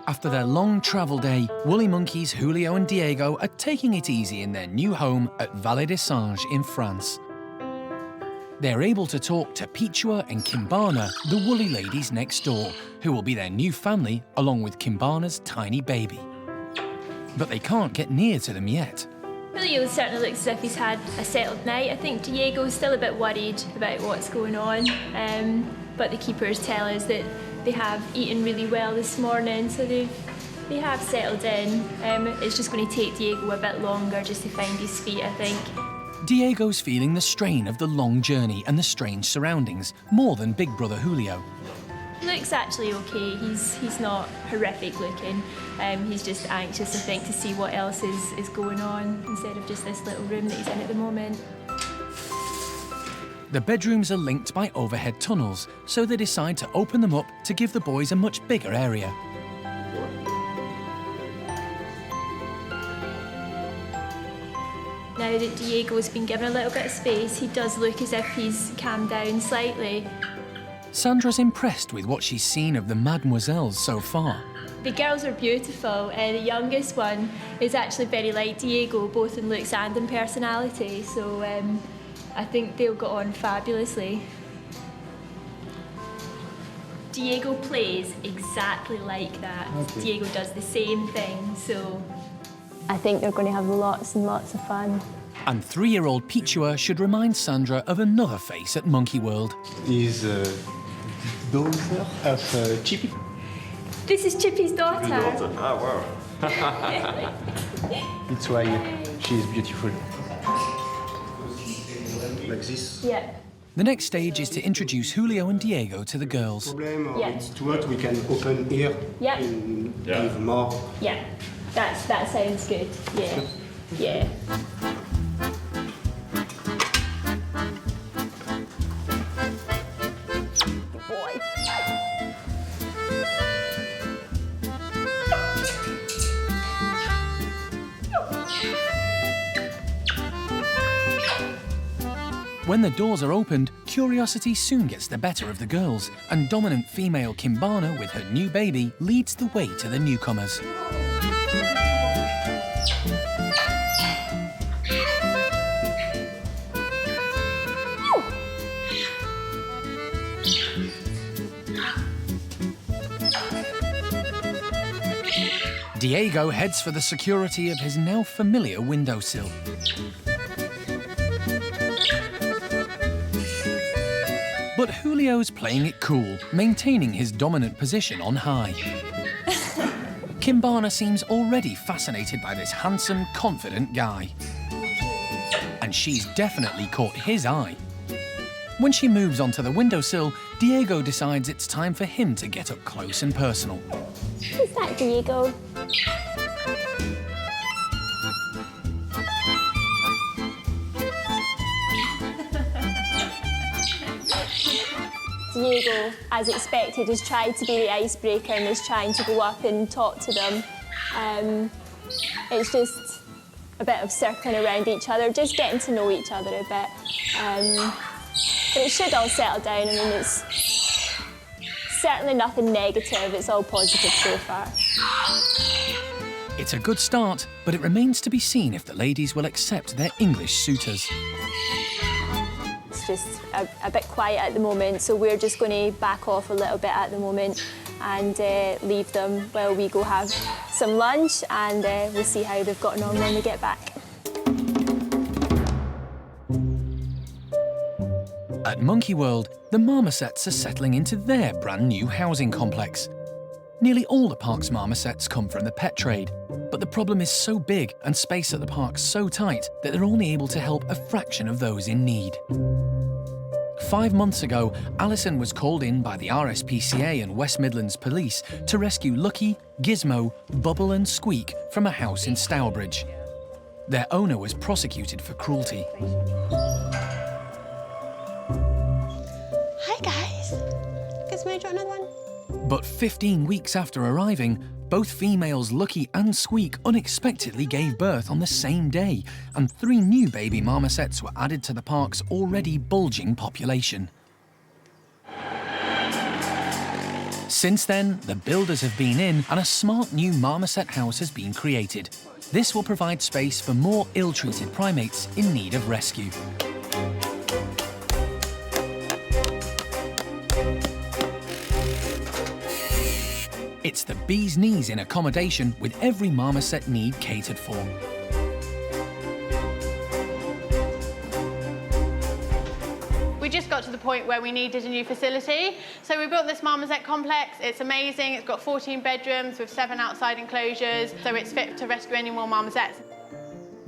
After their long travel day, woolly monkeys Julio and Diego are taking it easy in their new home at Vallée des Singes in France. They're able to talk to Pichua and Kimbana, the woolly ladies next door, who will be their new family along with Kimbana's tiny baby. But they can't get near to them yet. Julio certainly looks as if he's had a settled night. I think Diego's still a bit worried about what's going on, but the keepers tell us that they have eaten really well this morning, so they have settled in. It's just going to take Diego a bit longer just to find his feet, I think. Diego's feeling the strain of the long journey and the strange surroundings more than big brother Julio. Looks actually okay. He's not horrific looking. He's just anxious, I think, to see what else is going on instead of just this little room that he's in at the moment. The bedrooms are linked by overhead tunnels, so they decide to open them up to give the boys a much bigger area. Now that Diego's been given a little bit of space, he does look as if he's calmed down slightly. Sandra's impressed with what she's seen of the mademoiselles so far. The girls are beautiful. The youngest one is actually very like Diego, both in looks and in personality, so I think they'll get on fabulously. Diego plays exactly like that. Okay. Diego does the same thing, so I think they're going to have lots and lots of fun. And 3-year-old Pichua should remind Sandra of another face at Monkey World. He's a daughter of Chippy. This is Chippy's daughter. Oh, wow. It's why she's beautiful. Like this? Yeah. The next stage is to introduce Julio and Diego to the girls. Yeah. It's too hot, we can open here. Yeah. And give more. Yeah. That sounds good. Yeah. Yeah. Boy. When the doors are opened, curiosity soon gets the better of the girls, and dominant female Kimbana with her new baby leads the way to the newcomers. Diego heads for the security of his now familiar windowsill. But Julio's playing it cool, maintaining his dominant position on high. Kimbana seems already fascinated by this handsome, confident guy. And she's definitely caught his eye. When she moves onto the windowsill, Diego decides it's time for him to get up close and personal. Who's that, Diego? Diego, as expected, has tried to be the icebreaker and is trying to go up and talk to them. It's just a bit of circling around each other, just getting to know each other a bit. But it should all settle down. I mean, it's certainly nothing negative. It's all positive so far. It's a good start, but it remains to be seen if the ladies will accept their English suitors. It's just a bit quiet at the moment, so we're just going to back off a little bit at the moment and leave them while we go have some lunch, and we'll see how they've gotten on when we get back. At Monkey World, the marmosets are settling into their brand new housing complex. Nearly all the park's marmosets come from the pet trade, but the problem is so big and space at the park so tight that they're only able to help a fraction of those in need. 5 months ago, Alison was called in by the RSPCA and West Midlands Police to rescue Lucky, Gizmo, Bubble and Squeak from a house in Stourbridge. Their owner was prosecuted for cruelty. Hi guys. Gizmo, do you want another one? But 15 weeks after arriving, both females Lucky and Squeak unexpectedly gave birth on the same day, and 3 new baby marmosets were added to the park's already bulging population. Since then, the builders have been in and a smart new marmoset house has been created. This will provide space for more ill-treated primates in need of rescue. It's the bee's knees in accommodation with every marmoset need catered for. We just got to the point where we needed a new facility. So we built this marmoset complex. It's amazing. It's got 14 bedrooms with 7 outside enclosures. So it's fit to rescue any more marmosets.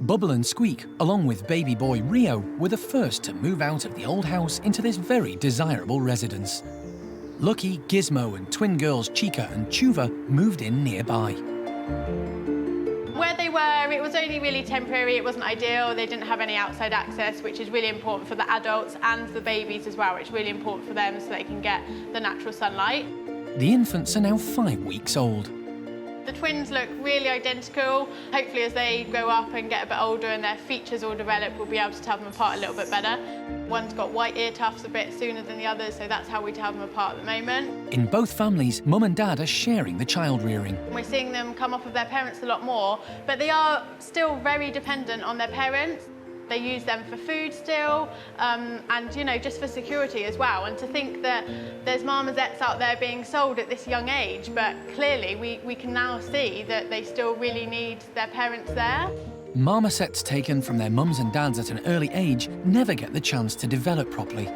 Bubble and Squeak, along with baby boy Rio, were the first to move out of the old house into this very desirable residence. Lucky, Gizmo and twin girls Chica and Chuva moved in nearby. Where they were, it was only really temporary. It wasn't ideal. They didn't have any outside access, which is really important for the adults and the babies as well. It's really important for them so they can get the natural sunlight. The infants are now 5 weeks old. The twins look really identical. Hopefully as they grow up and get a bit older and their features all develop, we'll be able to tell them apart a little bit better. One's got white ear tufts a bit sooner than the others, so that's how we tell them apart at the moment. In both families, Mum and Dad are sharing the child rearing. We're seeing them come off of their parents a lot more, but they are still very dependent on their parents. They use them for food still, and just for security as well. And to think that there's marmosets out there being sold at this young age, but clearly we can now see that they still really need their parents there. Marmosets taken from their mums and dads at an early age never get the chance to develop properly.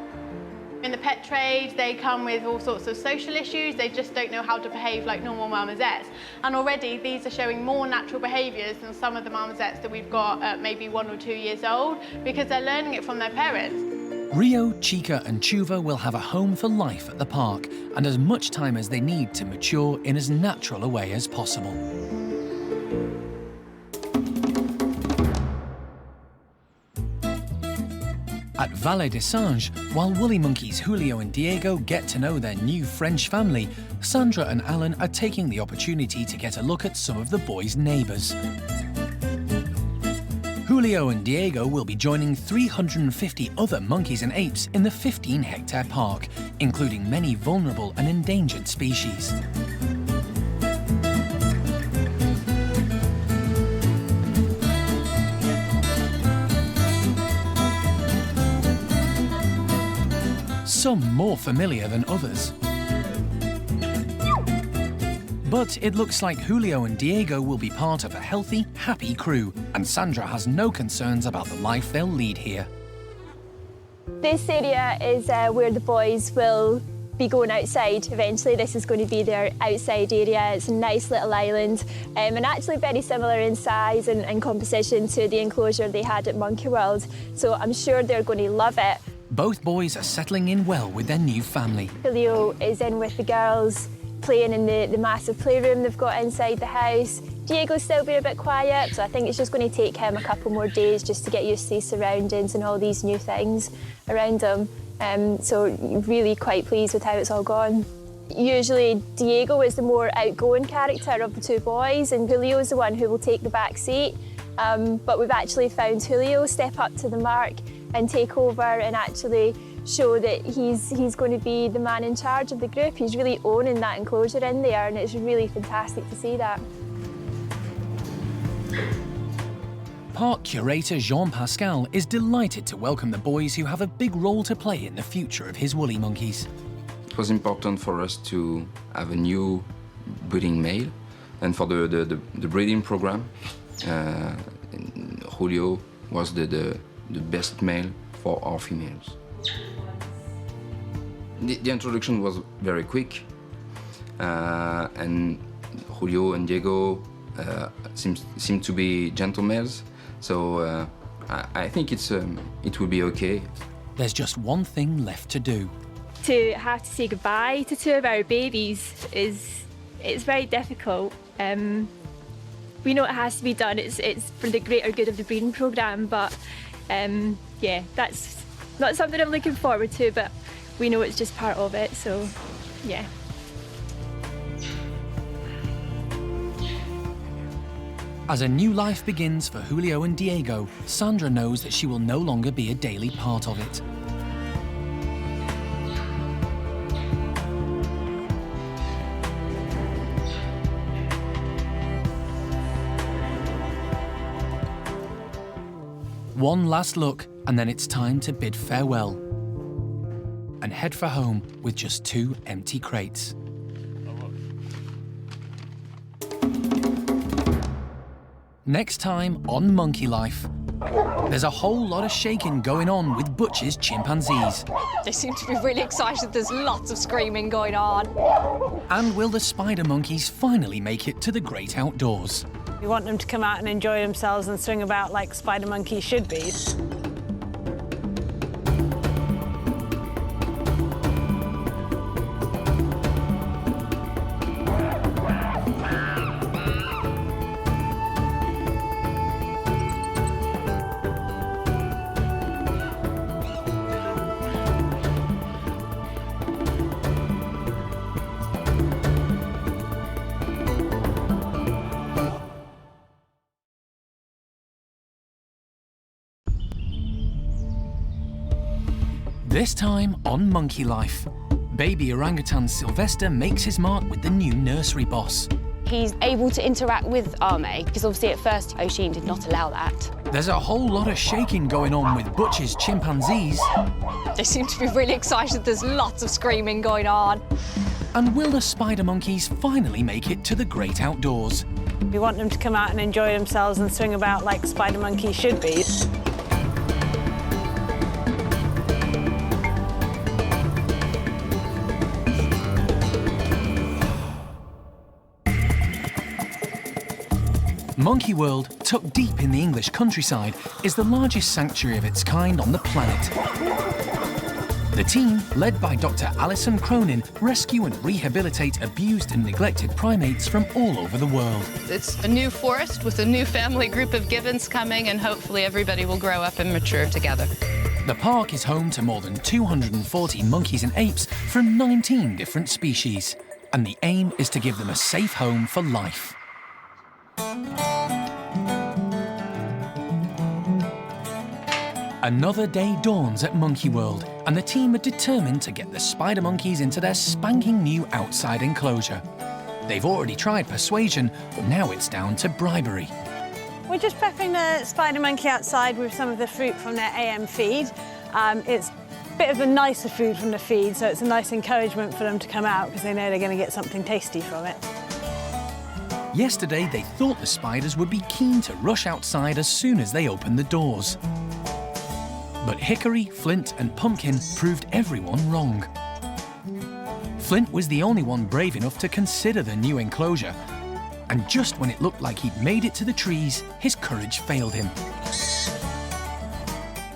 In the pet trade, they come with all sorts of social issues. They just don't know how to behave like normal marmosets. And already these are showing more natural behaviours than some of the marmosets that we've got at maybe 1 or 2 years old, because they're learning it from their parents. Rio, Chica and Chuva will have a home for life at the park and as much time as they need to mature in as natural a way as possible. At Vallée des Singes, while woolly monkeys Julio and Diego get to know their new French family, Sandra and Alan are taking the opportunity to get a look at some of the boys' neighbours. Julio and Diego will be joining 350 other monkeys and apes in the 15-hectare park, including many vulnerable and endangered species. Some more familiar than others. But it looks like Julio and Diego will be part of a healthy, happy crew, and Sandra has no concerns about the life they'll lead here. This area is where the boys will be going outside. Eventually this is going to be their outside area. It's a nice little island and actually very similar in size and composition to the enclosure they had at Monkey World. So I'm sure they're going to love it. Both boys are settling in well with their new family. Julio is in with the girls, playing in the massive playroom they've got inside the house. Diego's still being a bit quiet, so I think it's just going to take him a couple more days just to get used to his surroundings and all these new things around him. So really quite pleased with how it's all gone. Usually Diego is the more outgoing character of the 2 boys and Julio is the one who will take the back seat. But we've actually found Julio step up to the mark and take over and actually show that he's going to be the man in charge of the group. He's really owning that enclosure in there and it's really fantastic to see that. Park curator Jean-Pascal is delighted to welcome the boys who have a big role to play in the future of his woolly monkeys. It was important for us to have a new breeding male, and for the breeding program, Julio was the best male for our females. The introduction was very quick, and Julio and Diego seem to be gentle males, so I think it will be okay. there's just one thing left to do. To have to say goodbye to two of our babies it's very difficult. We know it has to be done. It's for the greater good of the breeding programme, but yeah, that's not something I'm looking forward to, but we know it's just part of it, so yeah. As a new life begins for Julio and Diego, Sandra knows that she will no longer be a daily part of it. One last look, and then it's time to bid farewell and head for home with just 2 empty crates. Next time on Monkey Life, there's a whole lot of shaking going on with Butch's chimpanzees. They seem to be really excited. There's lots of screaming going on. And will the spider monkeys finally make it to the great outdoors? We want them to come out and enjoy themselves and swing about like spider monkeys should be. This time on Monkey Life, baby orangutan Silvestre makes his mark with the new nursery boss. He's able to interact with A-mei, because obviously at first Oisin did not allow that. There's a whole lot of shaking going on with Butch's chimpanzees. They seem to be really excited. There's lots of screaming going on. And will the spider monkeys finally make it to the great outdoors? We want them to come out and enjoy themselves and swing about like spider monkeys should be. Monkey World, tucked deep in the English countryside, is the largest sanctuary of its kind on the planet. The team, led by Dr. Alison, rescue and rehabilitate abused and neglected primates from all over the world. It's a new forest with a new family group of gibbons coming, and hopefully everybody will grow up and mature together. The park is home to more than 240 monkeys and apes from 19 different species, and the aim is to give them a safe home for life. Another day dawns at Monkey World, and the team are determined to get the spider monkeys into their spanking new outside enclosure. They've already tried persuasion, but now it's down to bribery. We're just prepping the spider monkey outside with some of the fruit from their AM feed. It's a bit of the nicer food from the feed, so it's a nice encouragement for them to come out because they know they're going to get something tasty from it. Yesterday, they thought the spiders would be keen to rush outside as soon as they opened the doors. But Hickory, Flint and Pumpkin proved everyone wrong. Flint was the only one brave enough to consider the new enclosure, and just when it looked like he'd made it to the trees, his courage failed him.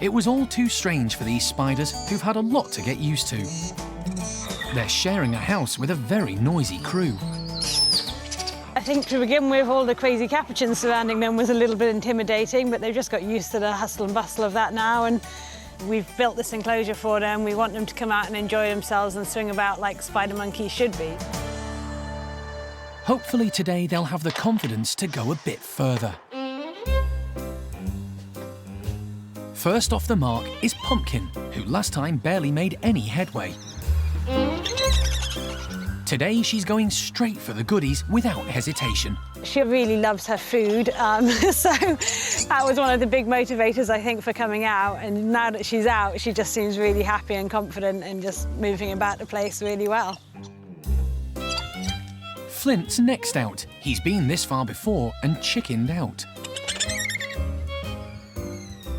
It was all too strange for these spiders, who've had a lot to get used to. They're sharing a house with a very noisy crew. I think to begin with, all the crazy capuchins surrounding them was a little bit intimidating, but they've just got used to the hustle and bustle of that now, and we've built this enclosure for them. We want them to come out and enjoy themselves and swing about like spider monkeys should be. Hopefully today they'll have the confidence to go a bit further. First off the mark is Pumpkin, who last time barely made any headway. Today, she's going straight for the goodies without hesitation. She really loves her food, so that was one of the big motivators, I think, for coming out. And now that she's out, she just seems really happy and confident and just moving about the place really well. Flint's next out. He's been this far before and chickened out.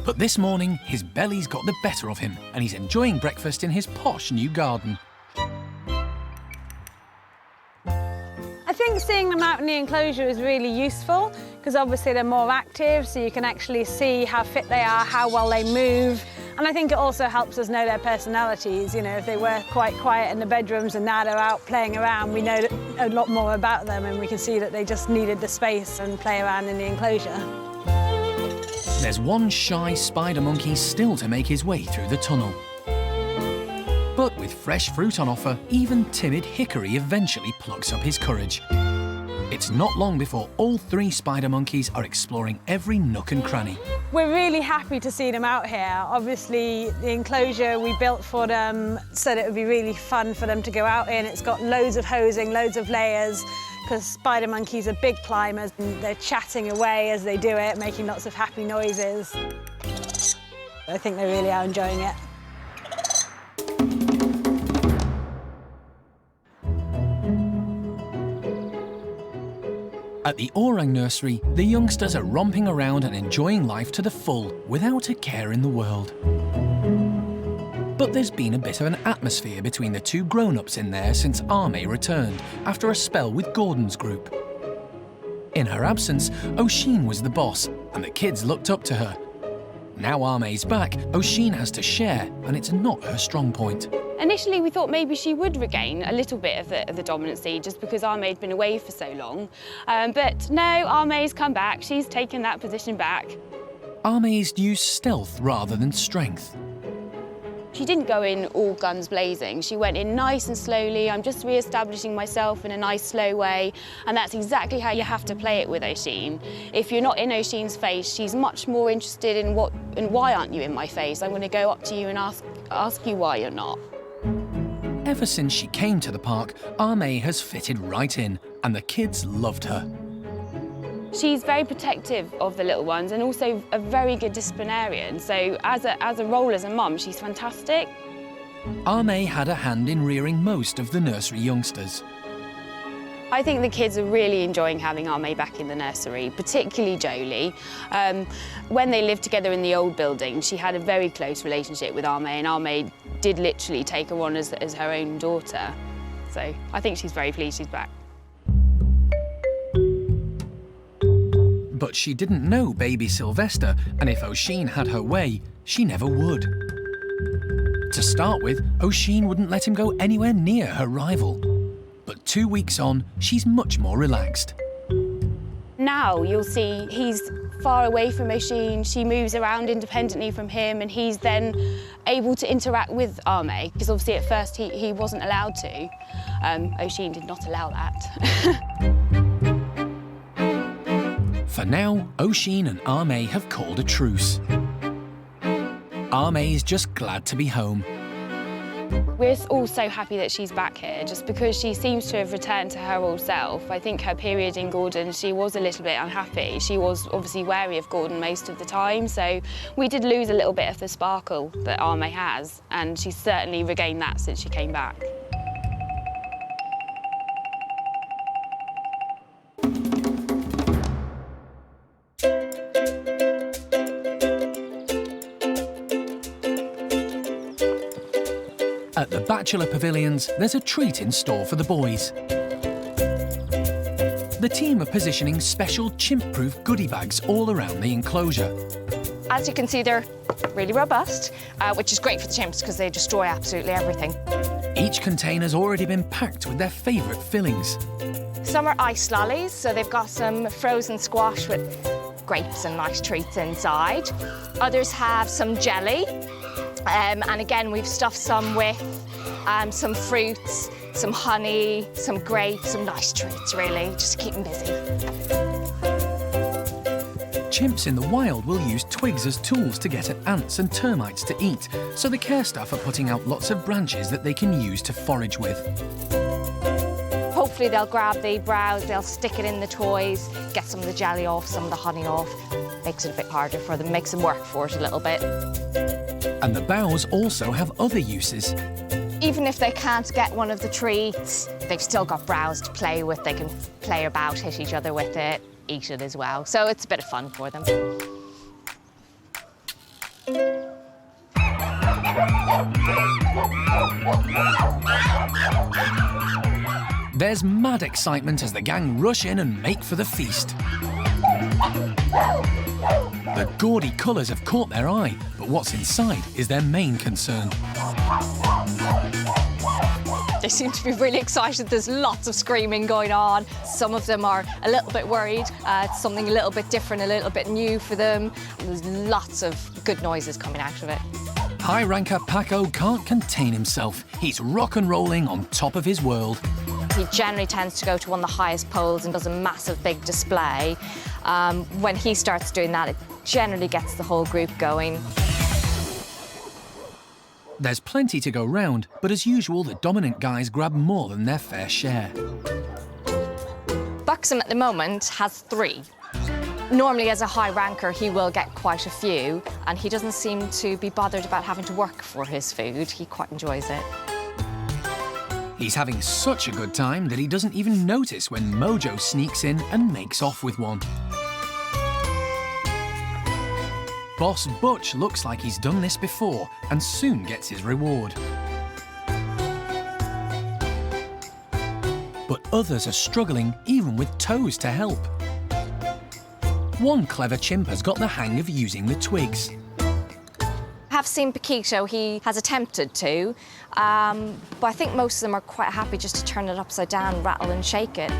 But this morning, his belly's got the better of him, and he's enjoying breakfast in his posh new garden. I think seeing them out in the enclosure is really useful because obviously they're more active, so you can actually see how fit they are, how well they move. And I think it also helps us know their personalities. You know, if they were quite quiet in the bedrooms and now they're out playing around, we know a lot more about them, and we can see that they just needed the space and play around in the enclosure. There's one shy spider monkey still to make his way through the tunnel. But with fresh fruit on offer, even timid Hickory eventually plucks up his courage. It's not long before all 3 spider monkeys are exploring every nook and cranny. We're really happy to see them out here. Obviously, the enclosure we built for them so that it would be really fun for them to go out in. It's got loads of hosing, loads of layers, because spider monkeys are big climbers and they're chatting away as they do it, making lots of happy noises. I think they really are enjoying it. At the Orang Nursery, the youngsters are romping around and enjoying life to the full, without a care in the world. But there's been a bit of an atmosphere between the 2 grown-ups in there since A-mei returned, after a spell with Gordon's group. In her absence, Oisin was the boss, and the kids looked up to her. Now A-mei's back, Oisin has to share, and it's not her strong point. Initially, we thought maybe she would regain a little bit of the dominancy just because A-mei had been away for so long. But no, A-mei's come back. She's taken that position back. A-mei's used stealth rather than strength. She didn't go in all guns blazing. She went in nice and slowly. I'm just re-establishing myself in a nice, slow way. And that's exactly how you have to play it with Oisin. If you're not in Oisin's face, she's much more interested in why aren't you in my face? I'm going to go up to you and ask you why you're not. Ever since she came to the park, A-mei has fitted right in, and the kids loved her. She's very protective of the little ones and also a very good disciplinarian. So as a role as a mum, she's fantastic. A-mei had a hand in rearing most of the nursery youngsters. I think the kids are really enjoying having A-mei back in the nursery, particularly Jolie. When they lived together in the old building, she had a very close relationship with A-mei, and A-mei did literally take her on as her own daughter. So I think she's very pleased she's back. But she didn't know baby Silvestre, and if Oisin had her way, she never would. To start with, Oisin wouldn't let him go anywhere near her rival. But 2 weeks on, she's much more relaxed. Now you'll see he's far away from Oisin, she moves around independently from him, and he's then able to interact with A-mei, because obviously at first he wasn't allowed to. Oisin did not allow that. For now, Oisin and A-mei have called a truce. A-mei's just glad to be home. We're all so happy that she's back here, just because she seems to have returned to her old self. I think her period in Gordon, she was a little bit unhappy. She was obviously wary of Gordon most of the time, so we did lose a little bit of the sparkle that A-mei has, and she's certainly regained that since she came back. At the Bachelor Pavilions, there's a treat in store for the boys. The team are positioning special chimp-proof goodie bags all around the enclosure. As you can see, they're really robust, which is great for the chimps because they destroy absolutely everything. Each container's already been packed with their favourite fillings. Some are ice lollies, so they've got some frozen squash with grapes and nice treats inside. Others have some jelly. And again, we've stuffed some with some fruits, some honey, some grapes, some nice treats, really, just to keep them busy. Chimps in the wild will use twigs as tools to get at ants and termites to eat, so the care staff are putting out lots of branches that they can use to forage with. Hopefully they'll grab the browse, they'll stick it in the toys, get some of the jelly off, some of the honey off. Makes it a bit harder for them, makes them work for it a little bit. And the boughs also have other uses. Even if they can't get one of the treats, they've still got browse to play with. They can play about, hit each other with it, eat it as well. So it's a bit of fun for them. There's mad excitement as the gang rush in and make for the feast. The gaudy colours have caught their eye, but what's inside is their main concern. They seem to be really excited. There's lots of screaming going on. Some of them are a little bit worried. It's something a little bit different, a little bit new for them. There's lots of good noises coming out of it. High ranker Paco can't contain himself. He's rock and rolling on top of his world. He generally tends to go to one of the highest poles and does a massive big display. When he starts doing that, it generally gets the whole group going. There's plenty to go round, but as usual, the dominant guys grab more than their fair share. Buxom at the moment has 3. Normally, as a high ranker, he will get quite a few, and he doesn't seem to be bothered about having to work for his food. He quite enjoys it. He's having such a good time that he doesn't even notice when Mojo sneaks in and makes off with one. Boss Butch looks like he's done this before and soon gets his reward. But others are struggling, even with toes to help. One clever chimp has got the hang of using the twigs. I have seen Paquito, he has attempted to, but I think most of them are quite happy just to turn it upside down, rattle and shake it.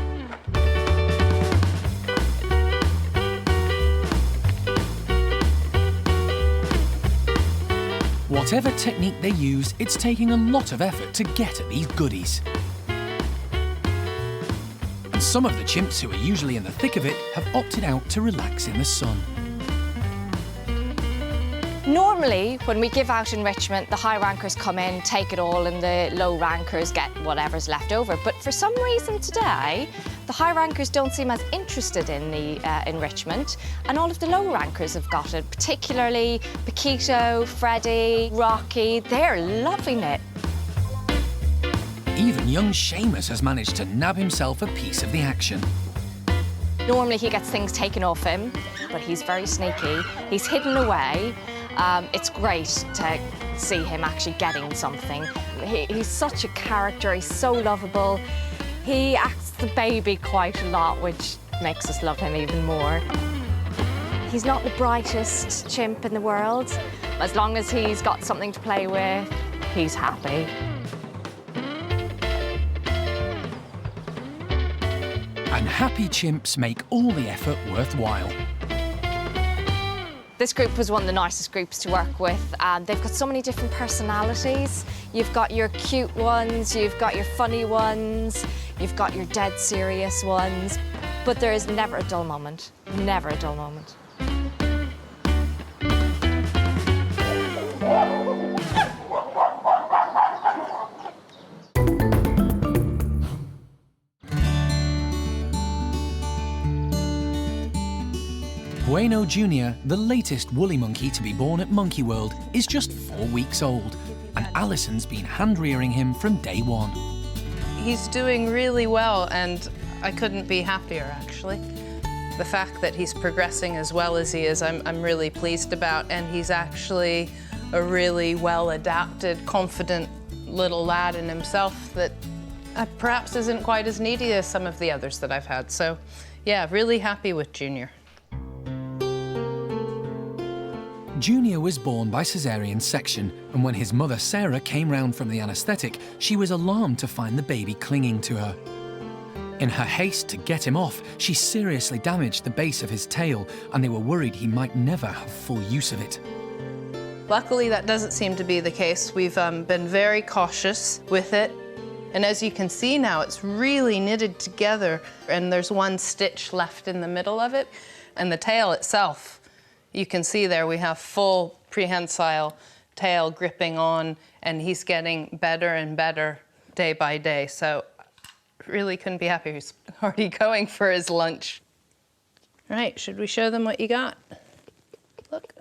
Whatever technique they use, it's taking a lot of effort to get at these goodies. And some of the chimps who are usually in the thick of it have opted out to relax in the sun. Normally, when we give out enrichment, the high rankers come in, take it all, and the low rankers get whatever's left over. But for some reason today, the high rankers don't seem as interested in the enrichment, and all of the low rankers have got it, particularly Paquito, Freddie, Rocky. They're loving it. Even young Seamus has managed to nab himself a piece of the action. Normally he gets things taken off him, but he's very sneaky. He's hidden away. It's great to see him actually getting something. He's such a character, he's so lovable. He acts the baby quite a lot, which makes us love him even more. He's not the brightest chimp in the world. As long as he's got something to play with, he's happy. And happy chimps make all the effort worthwhile. This group was one of the nicest groups to work with. They've got so many different personalities. You've got your cute ones, you've got your funny ones, you've got your dead serious ones, but there is never a dull moment, never a dull moment. Bueno Jnr, the latest woolly monkey to be born at Monkey World, is just 4 weeks old, and Alison's been hand-rearing him from day one. He's doing really well, and I couldn't be happier, actually. The fact that he's progressing as well as he is, I'm really pleased about, and he's actually a really well-adapted, confident little lad in himself that perhaps isn't quite as needy as some of the others that I've had. So, yeah, really happy with Junior. Junior was born by caesarean section, and when his mother Sarah came round from the anaesthetic, she was alarmed to find the baby clinging to her. In her haste to get him off, she seriously damaged the base of his tail, and they were worried he might never have full use of it. Luckily, that doesn't seem to be the case. We've been very cautious with it. And as you can see now, it's really knitted together, and there's one stitch left in the middle of it. And the tail itself, you can see there we have full prehensile tail gripping on, and he's getting better and better day by day. So really couldn't be happier. He's already going for his lunch. All right, should we show them what you got? Look.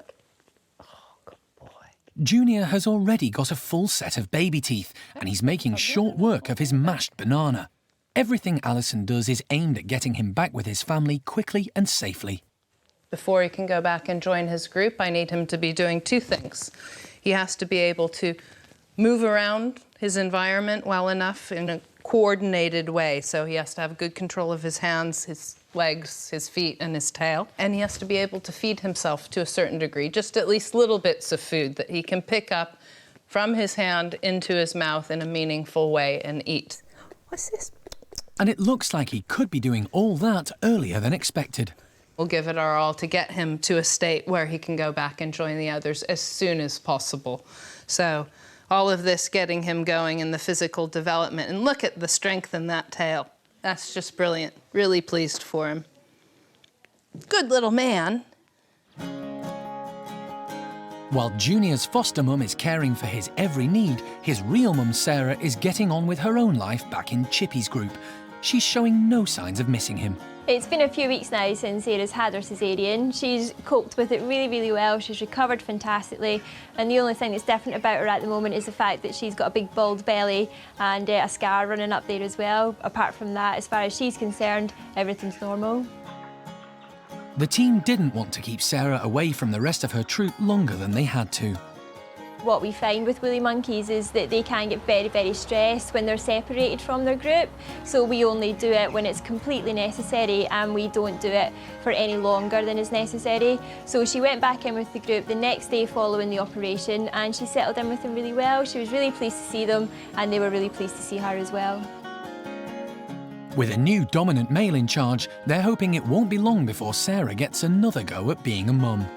Junior has already got a full set of baby teeth, and he's making short work of his mashed banana. Everything Alison does is aimed at getting him back with his family quickly and safely. Before he can go back and join his group, I need him to be doing 2 things. He has to be able to move around his environment well enough in a coordinated way. So he has to have good control of his hands, his legs, his feet, and his tail. And he has to be able to feed himself to a certain degree, just at least little bits of food that he can pick up from his hand into his mouth in a meaningful way and eat. What's this? And it looks like he could be doing all that earlier than expected. We'll give it our all to get him to a state where he can go back and join the others as soon as possible. So all of this getting him going in the physical development. And look at the strength in that tail. That's just brilliant. Really pleased for him. Good little man. While Junior's foster mum is caring for his every need, his real mum Sarah is getting on with her own life back in Chippy's group. She's showing no signs of missing him. It's been a few weeks now since Sarah's had her caesarean. She's coped with it really, really well. She's recovered fantastically. And the only thing that's different about her at the moment is the fact that she's got a big bald belly and a scar running up there as well. Apart from that, as far as she's concerned, everything's normal. The team didn't want to keep Sarah away from the rest of her troop longer than they had to. What we find with woolly monkeys is that they can get very, very stressed when they're separated from their group. So we only do it when it's completely necessary, and we don't do it for any longer than is necessary. So she went back in with the group the next day following the operation, and she settled in with them really well. She was really pleased to see them, and they were really pleased to see her as well. With a new dominant male in charge, they're hoping it won't be long before Sarah gets another go at being a mum.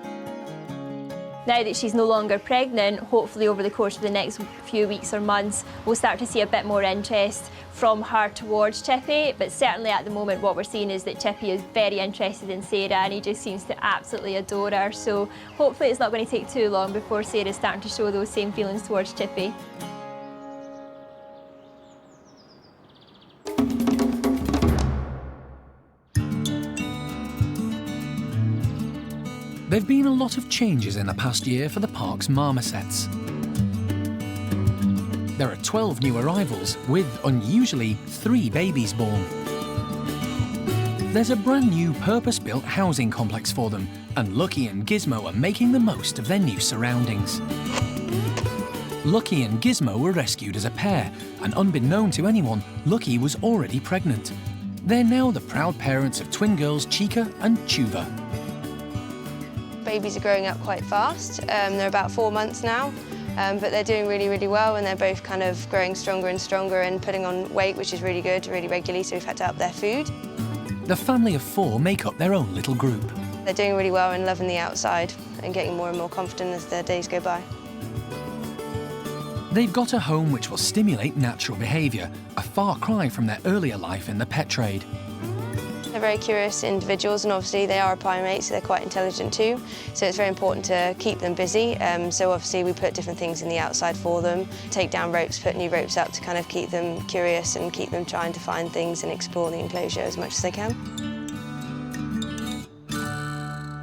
Now that she's no longer pregnant, hopefully over the course of the next few weeks or months, we'll start to see a bit more interest from her towards Chippy. But certainly at the moment, what we're seeing is that Chippy is very interested in Sarah, and he just seems to absolutely adore her. So hopefully it's not going to take too long before Sarah's starting to show those same feelings towards Chippy. There have been a lot of changes in the past year for the park's marmosets. There are 12 new arrivals, with unusually 3 babies born. There's a brand new purpose-built housing complex for them, and Lucky and Gizmo are making the most of their new surroundings. Lucky and Gizmo were rescued as a pair, and unbeknown to anyone, Lucky was already pregnant. They're now the proud parents of twin girls Chica and Chuva. Babies are growing up quite fast. They're about 4 months now, but they're doing really, really well, and they're both kind of growing stronger and stronger and putting on weight, which is really good, really regularly, so we've had to up their food. The family of 4 make up their own little group. They're doing really well and loving the outside and getting more and more confident as the days go by. They've got a home which will stimulate natural behaviour, a far cry from their earlier life in the pet trade. They're very curious individuals, and obviously they are a primate, so they're quite intelligent too. So it's very important to keep them busy. So obviously we put different things in the outside for them, take down ropes, put new ropes up to kind of keep them curious and keep them trying to find things and explore the enclosure as much as they can.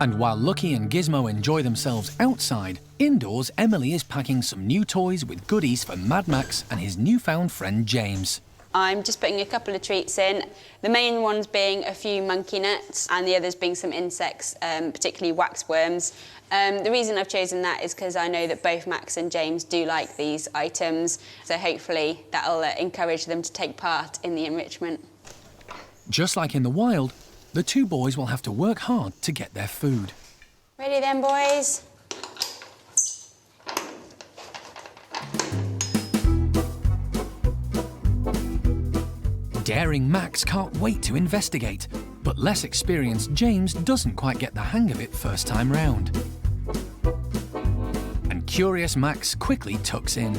And while Lucky and Gizmo enjoy themselves outside, indoors Emily is packing some new toys with goodies for Mad Max and his newfound friend James. I'm just putting a couple of treats in, the main ones being a few monkey nets and the others being some insects, particularly waxworms. The reason I've chosen that is because I know that both Max and James do like these items, so hopefully that'll encourage them to take part in the enrichment. Just like in the wild, the 2 boys will have to work hard to get their food. Ready then, boys? Daring Max can't wait to investigate, but less experienced James doesn't quite get the hang of it first time round. And curious Max quickly tucks in.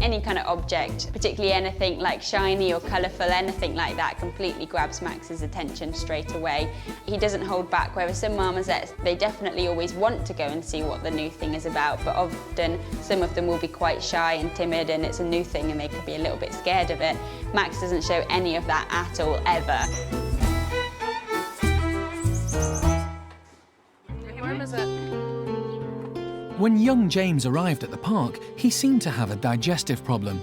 Any kind of object, particularly anything like shiny or colourful, anything like that completely grabs Max's attention straight away. He doesn't hold back, whereas some marmosets, they definitely always want to go and see what the new thing is about, but often some of them will be quite shy and timid and it's a new thing and they could be a little bit scared of it. Max doesn't show any of that at all, ever. When young James arrived at the park, he seemed to have a digestive problem.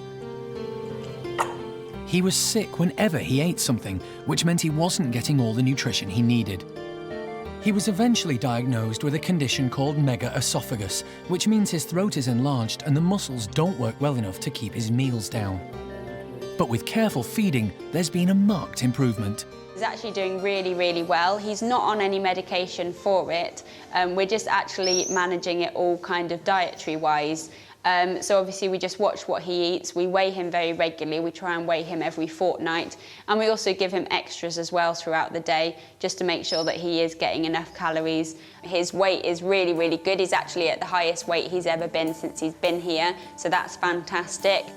He was sick whenever he ate something, which meant he wasn't getting all the nutrition he needed. He was eventually diagnosed with a condition called megaesophagus, which means his throat is enlarged and the muscles don't work well enough to keep his meals down. But with careful feeding, there's been a marked improvement. He's actually doing really, really well. He's not on any medication for it. We're just actually managing it all kind of dietary-wise. So obviously we just watch what he eats. We weigh him very regularly. We try and weigh him every fortnight. And we also give him extras as well throughout the day, just to make sure that he is getting enough calories. His weight is really, really good. He's actually at the highest weight he's ever been since he's been here. So that's fantastic.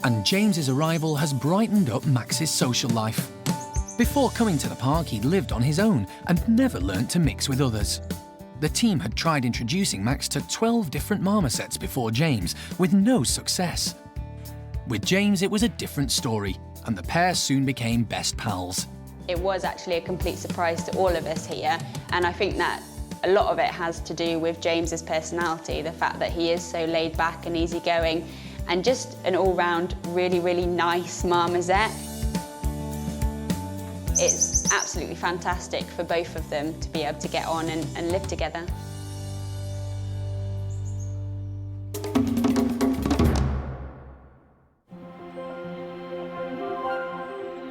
And James's arrival has brightened up Max's social life. Before coming to the park, he lived on his own and never learnt to mix with others. The team had tried introducing Max to 12 different marmosets before James, with no success. With James, it was a different story, and the pair soon became best pals. It was actually a complete surprise to all of us here, and I think that a lot of it has to do with James's personality, the fact that he is so laid back and easygoing, and just an all-round really, really nice marmoset. It's absolutely fantastic for both of them to be able to get on and live together.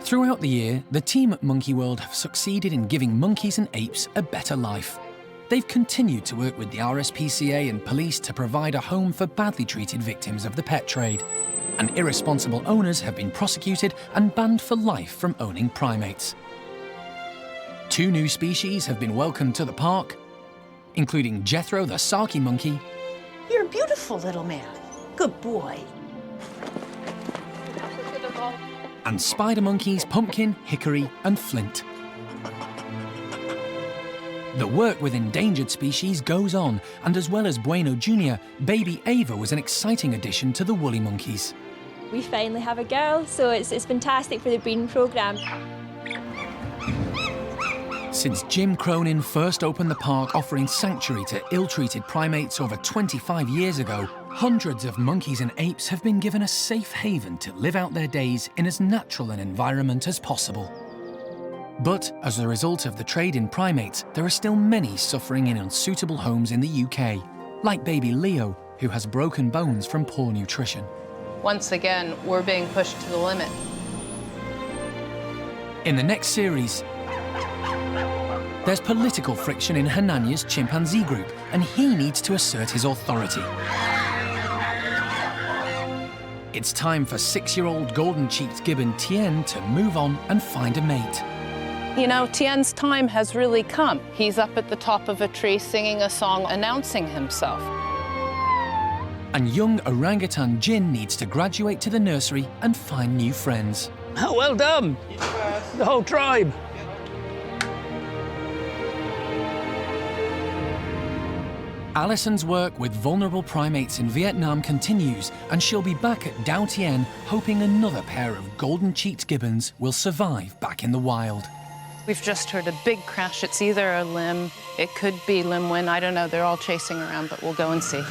Throughout the year, the team at Monkey World have succeeded in giving monkeys and apes a better life. They've continued to work with the RSPCA and police to provide a home for badly treated victims of the pet trade. And irresponsible owners have been prosecuted and banned for life from owning primates. 2 new species have been welcomed to the park, including Jethro the Saki monkey. You're a beautiful little man. Good boy. And spider monkeys Pumpkin, Hickory and Flint. The work with endangered species goes on, and as well as Bueno Jnr, baby Ava was an exciting addition to the woolly monkeys. We finally have a girl, so it's fantastic for the breeding programme. Since Jim Cronin first opened the park offering sanctuary to ill-treated primates over 25 years ago, hundreds of monkeys and apes have been given a safe haven to live out their days in as natural an environment as possible. But as a result of the trade in primates, there are still many suffering in unsuitable homes in the UK, like baby Leo, who has broken bones from poor nutrition. Once again, we're being pushed to the limit. In the next series, there's political friction in Hananya's chimpanzee group, and he needs to assert his authority. It's time for 6-year-old golden-cheeked Gibbon Tien to move on and find a mate. You know, Tien's time has really come. He's up at the top of a tree singing a song announcing himself. And young orangutan Jin needs to graduate to the nursery and find new friends. Oh, well done! The whole tribe. Alison's work with vulnerable primates in Vietnam continues, and she'll be back at Dao Tien hoping another pair of golden-cheeked gibbons will survive back in the wild. We've just heard a big crash. It's either a limb, it could be limb win, I don't know. They're all chasing around, but we'll go and see.